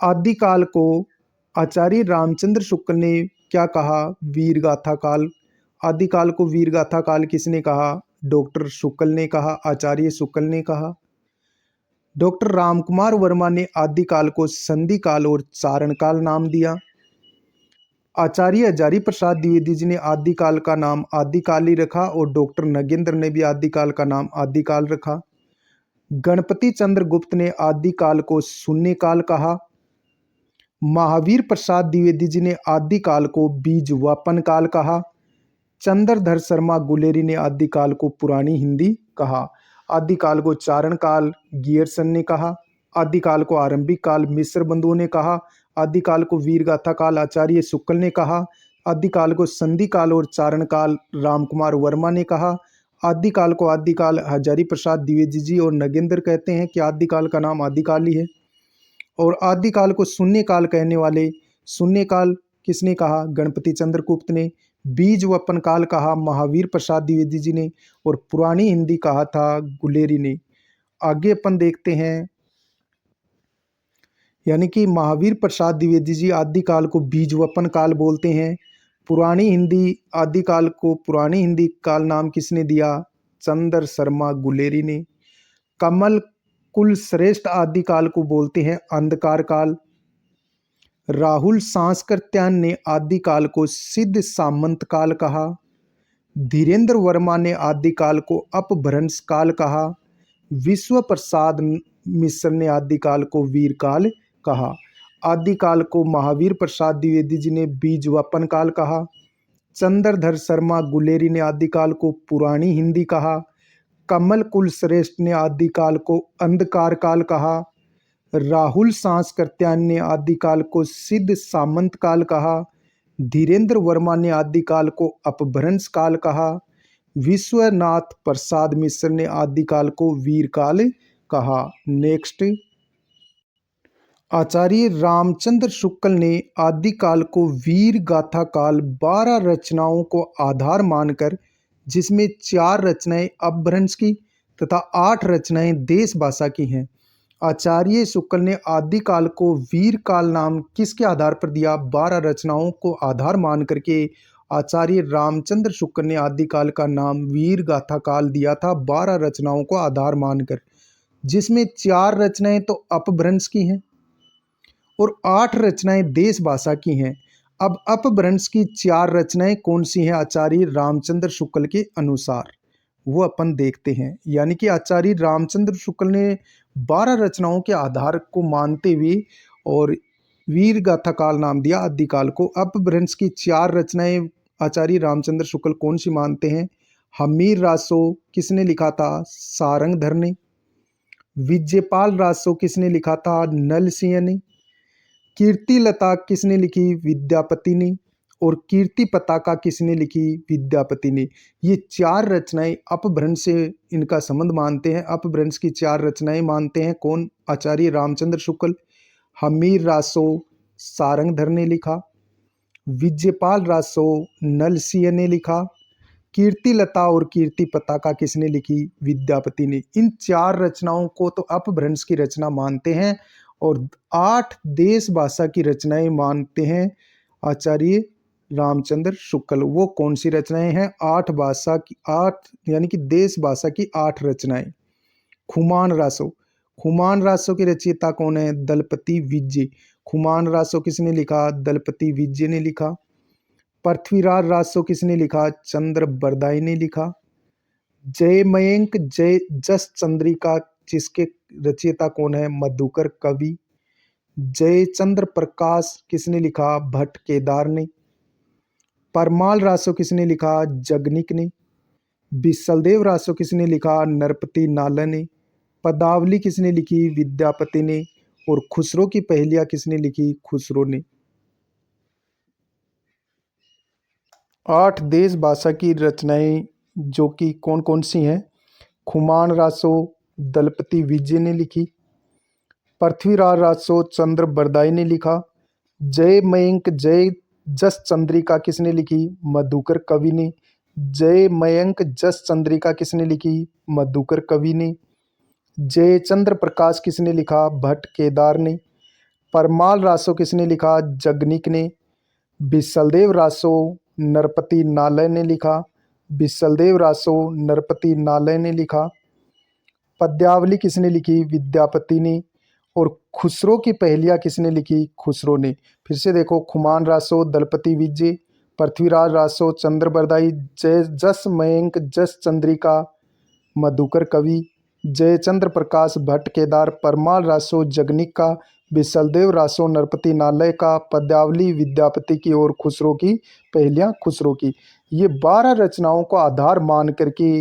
आदिकाल को आचार्य रामचंद्र शुक्ल ने क्या कहा? वीरगाथा काल। आदिकाल को वीरगाथा काल किसने कहा? डॉक्टर शुक्ल ने कहा, आचार्य शुक्ल ने कहा। डॉक्टर रामकुमार वर्मा ने आदिकाल को संधि काल और चारण काल नाम दिया। आचार्य हजारी प्रसाद द्विवेदी जी ने आदिकाल का नाम आदिकाल ही रखा और डॉक्टर नगेंद्र ने भी आदिकाल का नाम आदिकाल रखा। गणपति चंद्र गुप्त ने आदिकाल को शून्य काल कहा। महावीर प्रसाद द्विवेदी जी ने आदिकाल को बीज वपन काल कहा। चंद्रधर शर्मा गुलेरी ने आदिकाल को पुरानी हिंदी कहा। आदिकाल को चारण काल गियर्सन ने कहा। आदिकाल को आरंभिक काल मिस्र बंधुओं ने कहा। आदिकाल को वीरगाथा काल आचार्य शुक्ल ने कहा। आदिकाल को संधि काल और चारण काल रामकुमार वर्मा ने कहा। आदिकाल को आदिकाल हजारी प्रसाद द्विवेदी जी और नगेंद्र कहते हैं कि आदिकाल का नाम आदिकाल ही है। और आदिकाल को शून्य काल कहने वाले, शून्य काल किसने कहा? गणपति चंद्र गुप्त ने। बीज वपन काल कहा महावीर प्रसाद द्विवेदी जी ने और पुरानी हिंदी कहा था गुलेरी ने। आगे अपन देखते हैं, यानी कि महावीर प्रसाद द्विवेदी जी आदिकाल को बीज वपन काल बोलते हैं। पुरानी हिंदी आदिकाल को पुरानी हिंदी काल नाम किसने दिया? चंद्र शर्मा गुलेरी ने। कमल कुल श्रेष्ठ आदिकाल को बोलते हैं अंधकार काल। राहुल सांस्कृत्यायन ने आदिकाल को सिद्ध सामंत काल कहा। धीरेन्द्र वर्मा ने आदिकाल को अपभ्रंश काल कहा। विश्व प्रसाद मिश्र ने आदिकाल को वीरकाल कहा। आदिकाल को महावीर प्रसाद द्विवेदी जी ने बीज वपन काल कहा। चंद्रधर शर्मा गुलेरी ने आदिकाल को पुरानी हिंदी कहा। कमल कुल श्रेष्ठ ने आदिकाल को अंधकार काल कहा। राहुल सांस्कृत्यायन ने आदिकाल को सिद्ध सामंत काल कहा। धीरेन्द्र वर्मा ने आदिकाल को अपभ्रंश काल कहा। विश्वनाथ प्रसाद मिश्र ने आदिकाल को वीरकाल कहा। नेक्स्ट, आचार्य रामचंद्र शुक्ल ने आदिकाल को वीर गाथा काल 12 रचनाओं को आधार मानकर, जिसमें 4 रचनाएं अपभ्रंश की तथा 8 रचनाएं देश भाषा की हैं। आचार्य शुक्ल ने आदिकाल को वीर काल नाम किसके आधार पर दिया? 12 रचनाओं को आधार मान करके आचार्य रामचंद्र शुक्ल ने आदिकाल का नाम वीर गाथा काल दिया था, 12 रचनाओं को आधार मानकर, जिसमें 4 रचनाएं तो अपभ्रंश की हैं और 8 रचनाएं देश भाषा की हैं। अब अपभ्रंश की 4 रचनाएं कौन सी हैं आचार्य रामचंद्र शुक्ल के अनुसार, वो अपन देखते हैं। यानी कि आचार्य रामचंद्र शुक्ल ने 12 रचनाओं के आधार को मानते हुए और वीर गाथा काल नाम दिया आदिकाल को। अपभ्रंश की 4 रचनाएं आचार्य रामचंद्र शुक्ल कौन सी मानते हैं? हमीर रासो किसने लिखा था? सारंगधर ने। विजयपाल रासो किसने लिखा था? नल सिंह ने। कीर्ति लता किसने लिखी? विद्यापति ने। और कीर्ति पताका किसने लिखी? विद्यापति ने। ये चार रचनाएं अपभ्रंश से इनका संबंध मानते हैं। अपभ्रंश की चार रचनाएं मानते हैं कौन? आचार्य रामचंद्र शुक्ल। हमीर रासो सारंगधर ने लिखा। विजयपाल रासो नल सिंह ने लिखा। कीर्ति लता और कीर्ति पताका किसने लिखी? विद्यापति ने। इन चार रचनाओं को तो अपभ्रंश की रचना मानते हैं और 8 देश भाषा की रचनाएं मानते हैं आचार्य रामचंद्र शुक्ल। वो कौन सी रचनाएं हैं? 8 भाषा की 8 यानी कि देश भाषा की 8 रचनाएं। खुमान रासो। खुमान रासो के रचयिता कौन है? दलपति विजय। खुमान रासो किसने लिखा? दलपति विजय ने लिखा। पृथ्वीराज रासो किसने लिखा? चंद्र बरदाई ने लिखा। जय मयंक जय जस चंद्रिका जिसके रचयिता कौन है? मधुकर कवि। जय चंद्र प्रकाश किसने लिखा? भट्ट केदार ने। परमाल रासो किसने लिखा? जगनिक ने। बिसलदेव रासो किसने लिखा? नरपति नाला ने। पदावली किसने लिखी? विद्यापति ने। और खुसरो की पहेलियां किसने लिखी? खुसरो ने। 8 देश भाषा की रचनाएं जो कि कौन कौन सी हैं? खुमान रासो दलपति विजय ने लिखी। पृथ्वीराज रासो चंद्र बरदाई ने लिखा। जय मयंक जय जस चंद्रिका किसने लिखी? मधुकर कवि ने। जय मयंक जस चंद्रिका किसने लिखी? मधुकर कवि ने। जय चंद्र प्रकाश किसने लिखा? भट्ट केदार ने। परमाल रासो किसने लिखा? जगनिक ने। बिसलदेव रासो नरपति नालय ने लिखा। बिसलदेव रासो नरपति नालय ने लिखा। पद्यावली किसने लिखी? विद्यापति ने। और खुसरो की पहेलियां किसने लिखी? खुसरो ने। फिर से देखो, खुमान रासो दलपति विजय, पृथ्वीराज रासो चंद्र बरदाई, जय जस मयंक जस चंद्रिका मधुकर कवि, जयचंद्र प्रकाश भट्ट केदार, परमाल रासो जगनिक का, बिसलदेव रासो नरपति नालय का, पद्यावली विद्यापति की और खुसरो की पहेलियां खुसरो की। ये 12 रचनाओं को आधार मान करके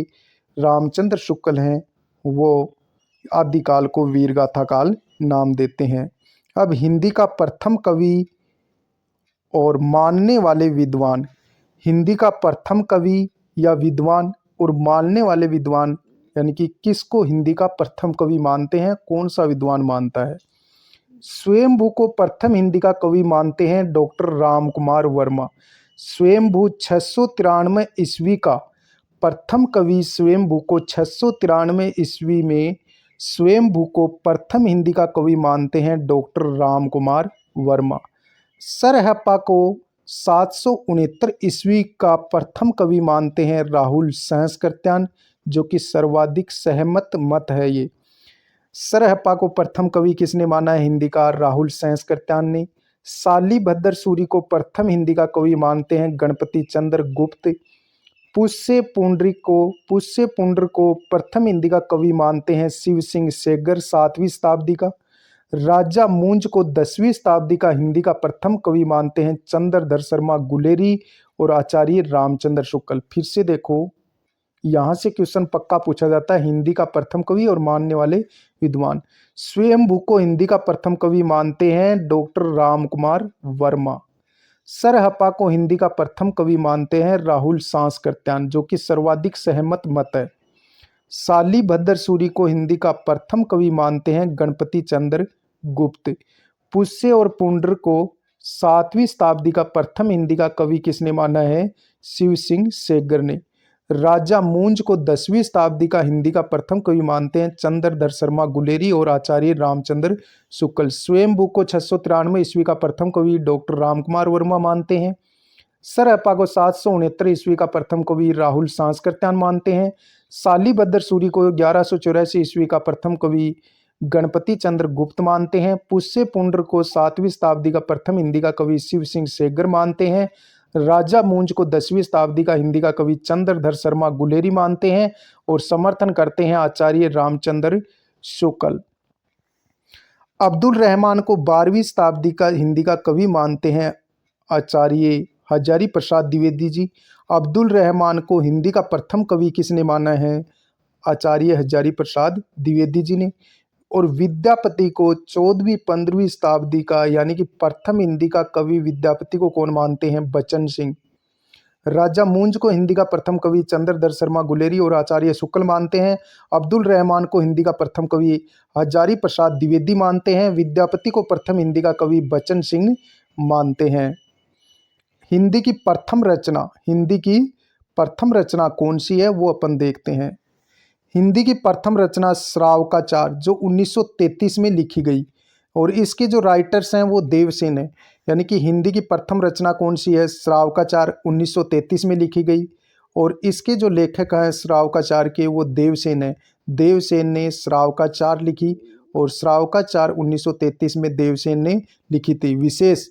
रामचंद्र शुक्ल हैं वो आदिकाल को वीरगाथा काल नाम देते हैं। अब हिंदी का प्रथम कवि और मानने वाले विद्वान। हिंदी का प्रथम कवि या विद्वान और मानने वाले विद्वान यानी कि किसको हिंदी का प्रथम कवि मानते हैं? कौन सा विद्वान मानता है? स्वयंभू को प्रथम हिंदी का कवि मानते हैं डॉक्टर राम कुमार वर्मा। स्वयंभू 693 ईस्वी का प्रथम कवि स्वयंभू को 693 ईस्वी में स्वयंभू को प्रथम हिंदी का कवि मानते हैं डॉक्टर राम कुमार वर्मा। सरहप्पा को 769 ईस्वी का प्रथम कवि मानते हैं राहुल सहस्त्रकृत्यान, जो कि सर्वाधिक सहमत मत है। ये सरहप्पा को प्रथम कवि किसने माना है हिंदी का? राहुल सहस्त्रकृत्यान ने। शालिभद्र सूरी को प्रथम हिंदी का कवि मानते हैं गणपति चंद्र गुप्त। पुष्य पुंड्र को प्रथम हिंदी का कवि मानते हैं शिव सिंह सेगर 7वीं शताब्दी का। राजा मूंज को 10वीं शताब्दी का हिंदी का प्रथम कवि मानते हैं चंद्रधर शर्मा गुलेरी और आचार्य रामचंद्र शुक्ल। फिर से देखो, यहाँ से क्वेश्चन पक्का पूछा जाता है हिंदी का प्रथम कवि और मानने वाले विद्वान। स्वयंभू को हिंदी का प्रथम कवि मानते हैं डॉक्टर राम कुमार वर्मा। सरहप्पा को हिंदी का प्रथम कवि मानते हैं राहुल सहस्त्रकृत्यान, जो कि सर्वाधिक सहमत मत है। शालिभद्र सूरी को हिंदी का प्रथम कवि मानते हैं गणपति चंद्र गुप्त। पुष्य और पुंड्र को 7वीं शताब्दी का प्रथम हिंदी का कवि किसने माना है? शिव सिंह सेगर ने। राजा मूंज को 10वीं शताब्दी का हिंदी का प्रथम कवि मानते हैं चंद्रधर शर्मा गुलेरी और आचार्य रामचंद्र शुक्ल। स्वयंभू को 693 ईस्वी का प्रथम कवि डॉक्टर रामकुमार वर्मा मानते हैं। सरहप्पा को 769 ईस्वी का प्रथम कवि राहुल सहस्त्रकृत्यान मानते हैं। शालिभद्र सूरी को 1184 ईस्वी का प्रथम कवि गणपति चंद्र गुप्त मानते हैं। पुष्य पुंड्र को 7वीं शताब्दी का प्रथम हिंदी का कवि शिव सिंह सेगर मानते हैं। राजा मूंज को 10वीं शताब्दी का हिंदी का कवि चंद्रधर शर्मा गुलेरी मानते हैं और समर्थन करते हैं आचार्य रामचंद्र शुक्ल। अब्दुल रहमान को 12वीं शताब्दी का हिंदी का कवि मानते हैं आचार्य हजारी प्रसाद द्विवेदी जी। अब्दुल रहमान को हिंदी का प्रथम कवि किसने माना है? आचार्य हजारी प्रसाद द्विवेदी जी ने। और विद्यापति को 14वीं-15वीं शताब्दी का यानी कि प्रथम हिंदी का कवि विद्यापति को कौन मानते हैं? बचन सिंह। राजा मूंज को हिंदी का प्रथम कवि चंद्रधर शर्मा गुलेरी और आचार्य शुक्ल मानते हैं। अब्दुल रहमान को हिंदी का प्रथम कवि हजारी प्रसाद द्विवेदी मानते हैं। विद्यापति को प्रथम हिंदी का कवि बचन सिंह मानते हैं। हिंदी की प्रथम रचना कौन सी है वो अपन देखते हैं। हिंदी की प्रथम रचना श्रावकाचार जो 1933 में लिखी गई और इसके जो राइटर्स हैं वो देवसेन है। यानी कि हिंदी की प्रथम रचना कौन सी है? श्रावकाचार 1933 में लिखी गई और इसके जो लेखक हैं श्रावकाचार के वो देवसेन है। देवसेन ने श्रावकाचार लिखी और श्रावकाचार 1933 में देवसेन ने लिखी थी। विशेष,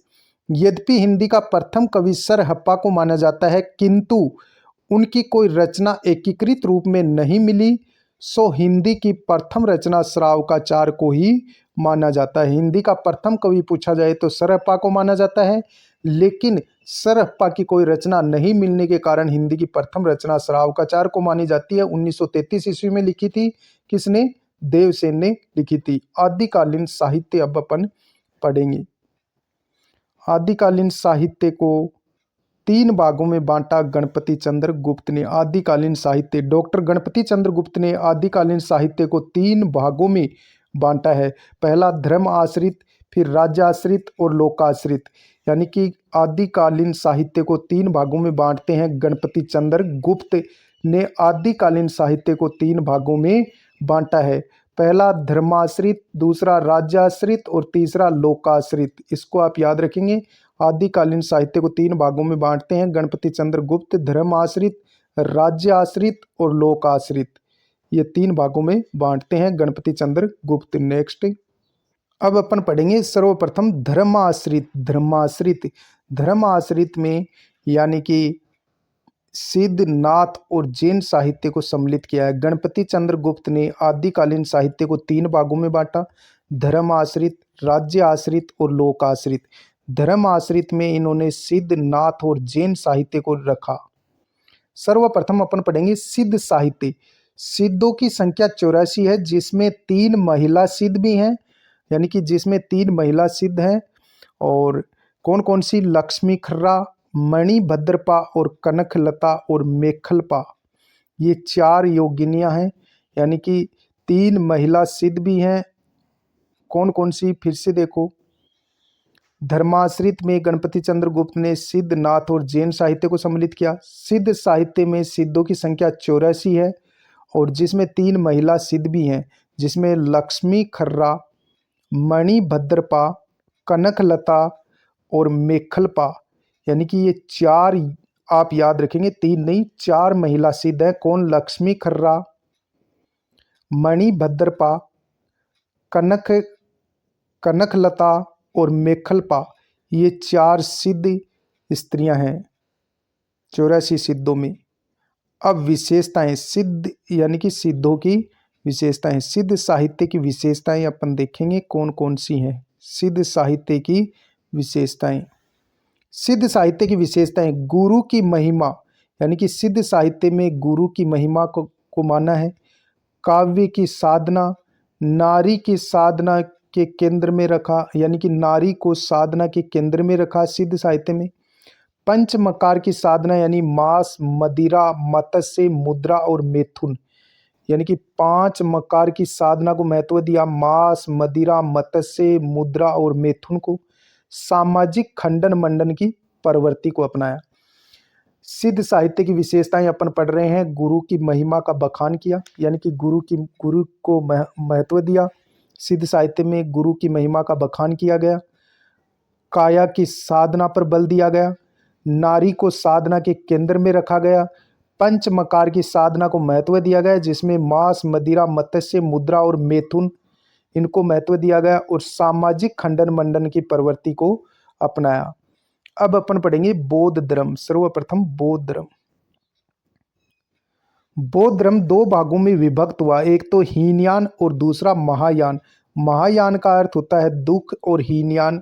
यद्यपि हिंदी का प्रथम कवि सर हप्पा को माना जाता है किंतु उनकी कोई रचना एकीकृत रूप में नहीं मिली, सो हिंदी की प्रथम रचना श्रावकाचार को ही माना जाता है। हिंदी का प्रथम कवि पूछा जाए तो सर हप्पा को माना जाता है, लेकिन सर हप्पा की कोई रचना नहीं मिलने के कारण हिंदी की प्रथम रचना श्रावकाचार को मानी जाती है। 1933 ईस्वी में लिखी थी। किसने? देवसेन ने लिखी थी। आदिकालीन साहित्य अब अपन पढ़ेंगे। आदिकालीन साहित्य को 3 भागों में बांटा गणपति चंद्र गुप्त ने। आदिकालीन साहित्य, डॉक्टर गणपति चंद्र गुप्त ने आदिकालीन साहित्य को 3 भागों में बांटा है। पहला धर्म आश्रित, फिर राज्य आश्रित और लोकाश्रित। यानी कि आदिकालीन साहित्य को 3 भागों में बांटते हैं गणपति चंद्र गुप्त ने। आदिकालीन साहित्य को 3 भागों में बांटा है। पहला धर्माश्रित, दूसरा राज्याश्रित और तीसरा लोकाश्रित। इसको आप याद रखेंगे। आदिकालीन साहित्य को 3 भागों में बांटते हैं गणपति चंद्र गुप्त, धर्म आश्रित, राज्य आश्रित और लोक आश्रित। ये 3 भागों में बांटते हैं गणपति चंद्र गुप्त। नेक्स्ट अब अपन पढ़ेंगे सर्वप्रथम धर्माश्रित। धर्माश्रित में यानी कि सिद्ध, नाथ और जैन साहित्य को सम्मिलित किया है। गणपति चंद्र गुप्त ने आदिकालीन साहित्य को 3 भागों में बांटा, धर्म आश्रित, राज्य आश्रित और लोक आश्रित। धर्म आश्रित में इन्होंने सिद्ध, नाथ और जैन साहित्य को रखा। सर्वप्रथम अपन पढ़ेंगे सिद्ध साहित्य। सिद्धों की संख्या 84 है, जिसमें 3 महिला सिद्ध भी हैं, यानी कि जिसमें 3 महिला सिद्ध हैं। और कौन कौन सी? लक्ष्मी खर्रा, मणिभद्रपा और कनकलता और मेखलपा। ये 4 योगिनियां हैं, यानी कि 3 महिला सिद्ध भी हैं। कौन कौन सी? फिर से देखो। धर्माश्रित में गणपति चंद्र गुप्त ने सिद्ध, नाथ और जैन साहित्य को सम्मिलित किया। सिद्ध साहित्य में सिद्धों की संख्या 84 है और जिसमें 3 महिला सिद्ध भी हैं, जिसमें लक्ष्मी खर्रा, मणिभद्रपा, कनकलता और मेखलपा। यानी कि ये 4 आप याद रखेंगे, 3 नहीं 4 महिला सिद्ध है। कौन? लक्ष्मी खर्रा, मणिभद्रपा, कनकलता और मेखलपा। ये 4 सिद्ध स्त्रियां हैं 84 सिद्धों में। अब विशेषताएं, सिद्ध यानी कि सिद्धों की विशेषताएं। सिद्ध साहित्य की विशेषताएं अपन देखेंगे कौन कौन सी हैं। सिद्ध साहित्य की विशेषताएं। सिद्ध साहित्य की विशेषताएं, गुरु की महिमा, यानी कि सिद्ध साहित्य में गुरु की महिमा को माना है। काव्य की साधना, नारी की साधना के केंद्र में रखा, यानी कि नारी को साधना के केंद्र में रखा सिद्ध साहित्य में। पंचमकार की साधना, यानी मांस, मदिरा, मत्स्य, मुद्रा और मैथुन, यानी कि 5 मकार की साधना को महत्व दिया। मांस, मदिरा, मत्स्य, मुद्रा और मैथुन को। सामाजिक खंडन मंडन की प्रवृत्ति को अपनाया। सिद्ध साहित्य की विशेषताएं अपन पढ़ रहे हैं। गुरु की महिमा का बखान किया, यानी कि गुरु को महत्व दिया। सिद्ध साहित्य में गुरु की महिमा का बखान किया गया। काया की साधना पर बल दिया गया। नारी को साधना के केंद्र में रखा गया। पंचमकार की साधना को महत्व दिया गया, जिसमें मांस, मदिरा, मत्स्य, मुद्रा और मैथुन इनको महत्व दिया गया। और सामाजिक खंडन मंडन की प्रवृत्ति को अपनाया। अब अपन पढ़ेंगे बौद्ध धर्म। सर्वप्रथम बौद्ध धर्म। बौद्ध धर्म 2 भागों में विभक्त हुआ, एक तो हीनयान और दूसरा महायान। महायान का अर्थ होता है दुख और हीनयान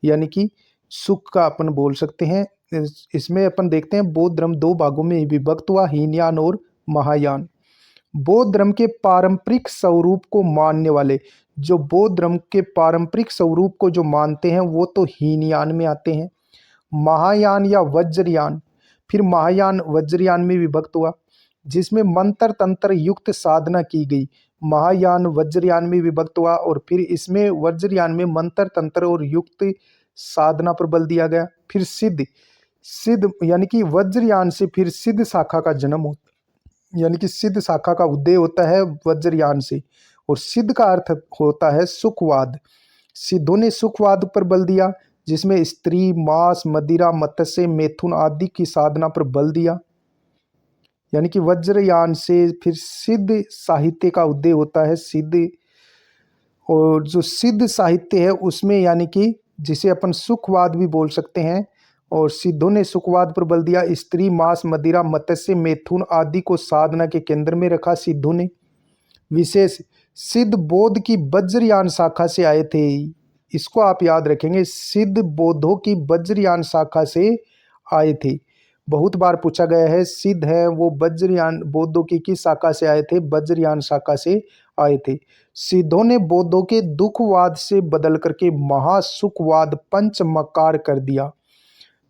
यानी कि सुख का अपन बोल सकते हैं। इसमें अपन देखते हैं बौद्ध धर्म 2 भागों में विभक्त हुआ, हीनयान और महायान। बौद्ध धर्म के पारंपरिक स्वरूप को मानने वाले, जो बौद्ध धर्म के पारंपरिक स्वरूप को जो मानते हैं वो तो हीनयान में आते हैं। महायान या वज्रयान, फिर महायान वज्रयान में विभक्त हुआ, जिसमें मंत्र तंत्र युक्त साधना की गई। महायान वज्रयान में विभक्त हुआ और फिर इसमें वज्रयान में मंत्र तंत्र और युक्त साधना पर बल दिया गया। फिर सिद्ध, सिद्ध यानी कि वज्रयान से फिर सिद्ध शाखा का जन्म होता, यानी कि सिद्ध शाखा का उदय होता है वज्रयान से। और सिद्ध का अर्थ होता है सुखवाद। सिद्धों ने सुखवाद पर बल दिया, जिसमें स्त्री, मांस, मदिरा, मत्स्य, मैथुन आदि की साधना पर बल दिया। यानी कि वज्रयान से फिर सिद्ध साहित्य का उदय होता है। सिद्ध, और जो सिद्ध साहित्य है उसमें यानी कि जिसे अपन सुखवाद भी बोल सकते हैं, और सिद्धों ने सुखवाद पर बल दिया। स्त्री, मांस, मदिरा, मत्स्य, मैथुन आदि को साधना के केंद्र में रखा सिद्धों ने। विशेष सिद्ध बौद्ध की वज्रयान शाखा से आए थे। इसको आप याद रखेंगे, सिद्ध बौद्धों की वज्रयान शाखा से आए थे। बहुत बार पूछा गया है, सिद्ध है वो वज्रयान बौद्धों की किस शाखा से आए थे? वज्रयान शाखा से आए थे। सिद्धों ने बौद्धों के दुखवाद से बदल करके महासुखवाद पंचमकार कर दिया।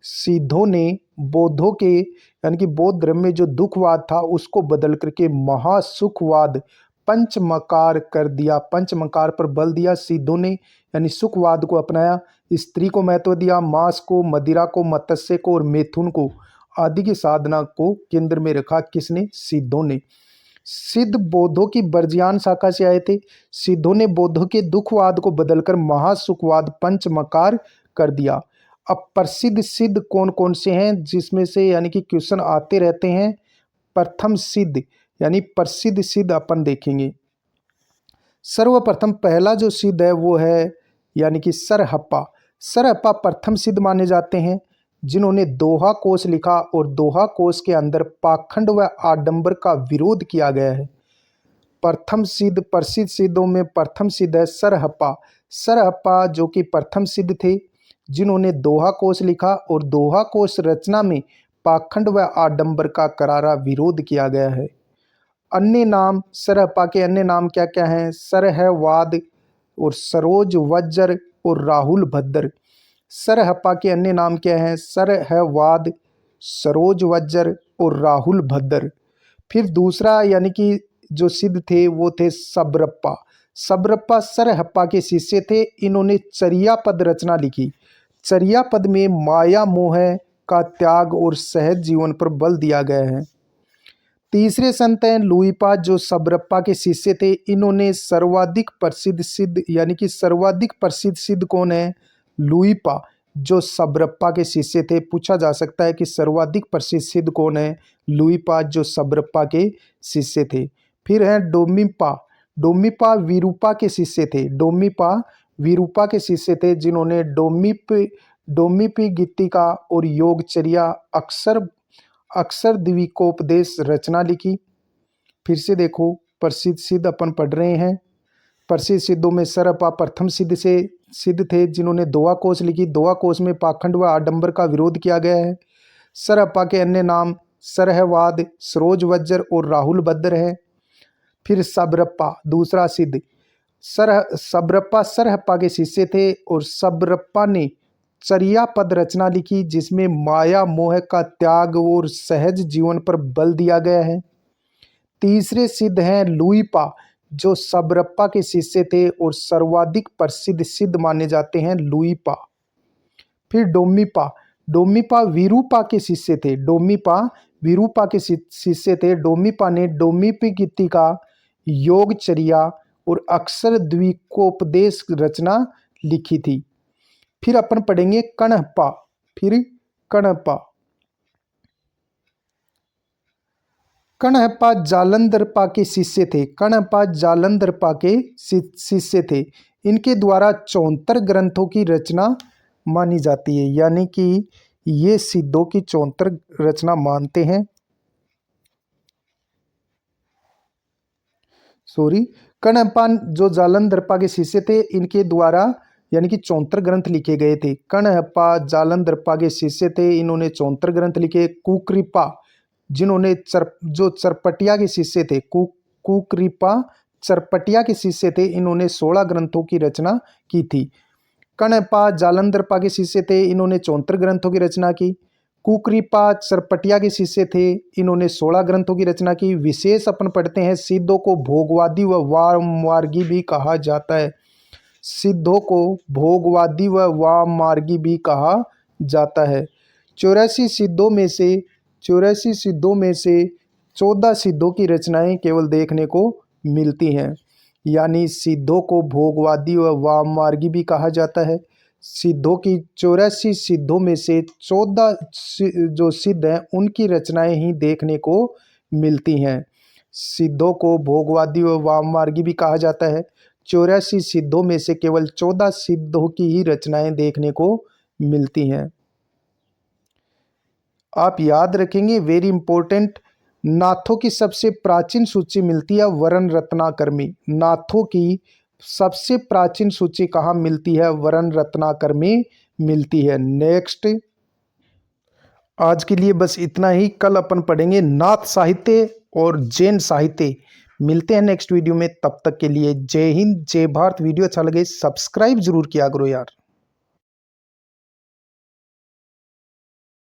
सिद्धों ने बौद्धों के यानी कि बौद्ध धर्म में जो दुखवाद था उसको बदल करके महासुखवाद पंचमकार कर दिया। पंचमकार पर बल दिया सिद्धों ने, यानी सुखवाद को अपनाया। स्त्री को महत्व दिया, मांस को, मदिरा को, मत्स्य को और मैथुन को आदि की साधना को केंद्र में रखा। किसने? सिद्धों ने। सिद्ध बौद्धों की वज्रयान शाखा से आए थे। सिद्धों ने बौद्धों के दुखवाद को बदलकर महासुखवाद पंचमकार कर दिया। अब प्रसिद्ध सिद्ध कौन कौन से हैं, जिसमें से यानी कि क्वेश्चन आते रहते हैं। प्रथम सिद्ध यानी प्रसिद्ध सिद्ध अपन देखेंगे। सर्वप्रथम पहला जो सिद्ध है वो है यानी कि सरहप्पा। सरहप्पा प्रथम सिद्ध माने जाते हैं, जिन्होंने दोहा कोश लिखा और दोहा कोश के अंदर पाखंड व आडंबर का विरोध किया गया है। प्रथम सिद्ध प्रसिद्ध सिद्धों में प्रथम सिद्ध है सरहप्पा। सरहप्पा जो कि प्रथम सिद्ध थे, जिन्होंने दोहा कोश लिखा और दोहा कोश रचना में पाखंड व आडंबर का करारा विरोध किया गया है। अन्य नाम सरहप्पा के अन्य नाम क्या क्या हैं? सरहवाद और सरोज वज्र और राहुल भद्र। सरहप्पा के अन्य नाम क्या हैं? सरहवाद, सरोज वज्र और राहुल भद्र। फिर दूसरा यानी कि जो सिद्ध थे वो थे सब्रप्पा। सब्रप्पा सरहप्पा के शिष्य थे। इन्होंने चर्या पद रचना लिखी। चर्या पद में माया मोह का त्याग और सहज जीवन पर बल दिया गया है। तीसरे संत हैं लुईपा, जो सब्रप्पा के शिष्य थे। इन्होंने सर्वाधिक प्रसिद्ध सिद्ध यानी कि सर्वाधिक प्रसिद्ध सिद्ध कौन है? लुईपा, जो सब्रप्पा के शिष्य थे। पूछा जा सकता है कि सर्वाधिक प्रसिद्ध सिद्ध कौन है? लुईपा, जो सब्रप्पा के शिष्य थे। फिर है डोमिपा। डोमिपा विरूपा के शिष्य थे। डोमिपा विरूपा के शिष्य थे, जिन्होंने डोमिपी गीतिका और योगचर्या अक्षर द्विकोपदेश रचना लिखी। फिर से देखो, प्रसिद्ध सिद्ध अपन पढ़ रहे हैं। प्रसिद्ध सिद्धों में सरहप्पा प्रथम सिद्ध थे, जिन्होंने दोहा कोश लिखी। दोहा कोश में पाखंड व आडंबर का विरोध किया गया है। सरहप्पा के अन्य नाम सरहवाद, सरोज वज्र और राहुल भद्र है। फिर सब्रप्पा दूसरा सिद्ध। सब्रप्पा सरहप्पा के शिष्य थे और सब्रप्पा ने चर्या पद रचना लिखी, जिसमें माया मोह का त्याग और सहज जीवन पर बल दिया गया है। तीसरे सिद्ध हैं लुईपा, जो सब्रप्पा के शिष्य थे और सर्वाधिक प्रसिद्ध सिद्ध माने जाते हैं लुईपा। फिर डोमिपा। डोमिपा विरूपा के शिष्य थे। डोमिपा विरूपा के शिष्य थे। डोमिपा ने डोमिपी गीतिका, योगचर्या और अक्षर द्विकोपदेश रचना लिखी थी। फिर अपन पढ़ेंगे कणप्पा। फिर कणप्पा। कणप्पा जालंधरपा के शिष्य थे। कणप्पा जालंधरपा के शिष्य थे। इनके द्वारा 74 ग्रंथों की रचना मानी जाती है, यानी कि ये सिद्धों की 74 रचना मानते हैं। कणप्पा जो जालंधरपा के शिष्य थे, इनके द्वारा यानी कि 74 ग्रंथ लिखे गए थे। कणप्पा जालंधरपा के शिष्य थे, इन्होंने 74 ग्रंथ लिखे। कुकृपा, जिन्होंने जो चरपटिया के शिष्य थे, कुकृपा चरपटिया के शिष्य थे, इन्होंने 16 ग्रंथों की रचना की थी। कणपा जालंधरपा के शिष्य थे, इन्होंने 74 ग्रंथों की रचना की। कुकृपा चरपटिया के शिष्य थे, इन्होंने 16 ग्रंथों की रचना की। विशेष अपन पढ़ते हैं, सिद्धों को भोगवादी व वाममार्गी भी कहा जाता है। सिद्धों को भोगवादी व वाममार्गी भी कहा जाता है। 84 सिद्धों में से 14 सिद्धों की रचनाएं केवल देखने को मिलती हैं। यानी सिद्धों को भोगवादी व वाममार्गी भी कहा जाता है। सिद्धों की 84 सिद्धों में से 14 जो सिद्ध हैं उनकी रचनाएं ही देखने को मिलती हैं। सिद्धों को भोगवादी व वाममार्गी भी कहा जाता है। 84 सिद्धों में से केवल 14 सिद्धों की ही रचनाएं देखने को मिलती हैं। आप याद रखेंगे, वेरी इंपॉर्टेंट, नाथों की सबसे प्राचीन सूची मिलती है वरण रत्नाकर में। नाथों की सबसे प्राचीन सूची कहाँ मिलती है? वरण रत्नाकर में मिलती है। नेक्स्ट, आज के लिए बस इतना ही। कल अपन पढ़ेंगे नाथ साहित्य और जैन साहित्य। मिलते हैं नेक्स्ट वीडियो में, तब तक के लिए जय हिंद जय भारत। वीडियो अच्छा लगे सब्सक्राइब जरूर किया करो यार।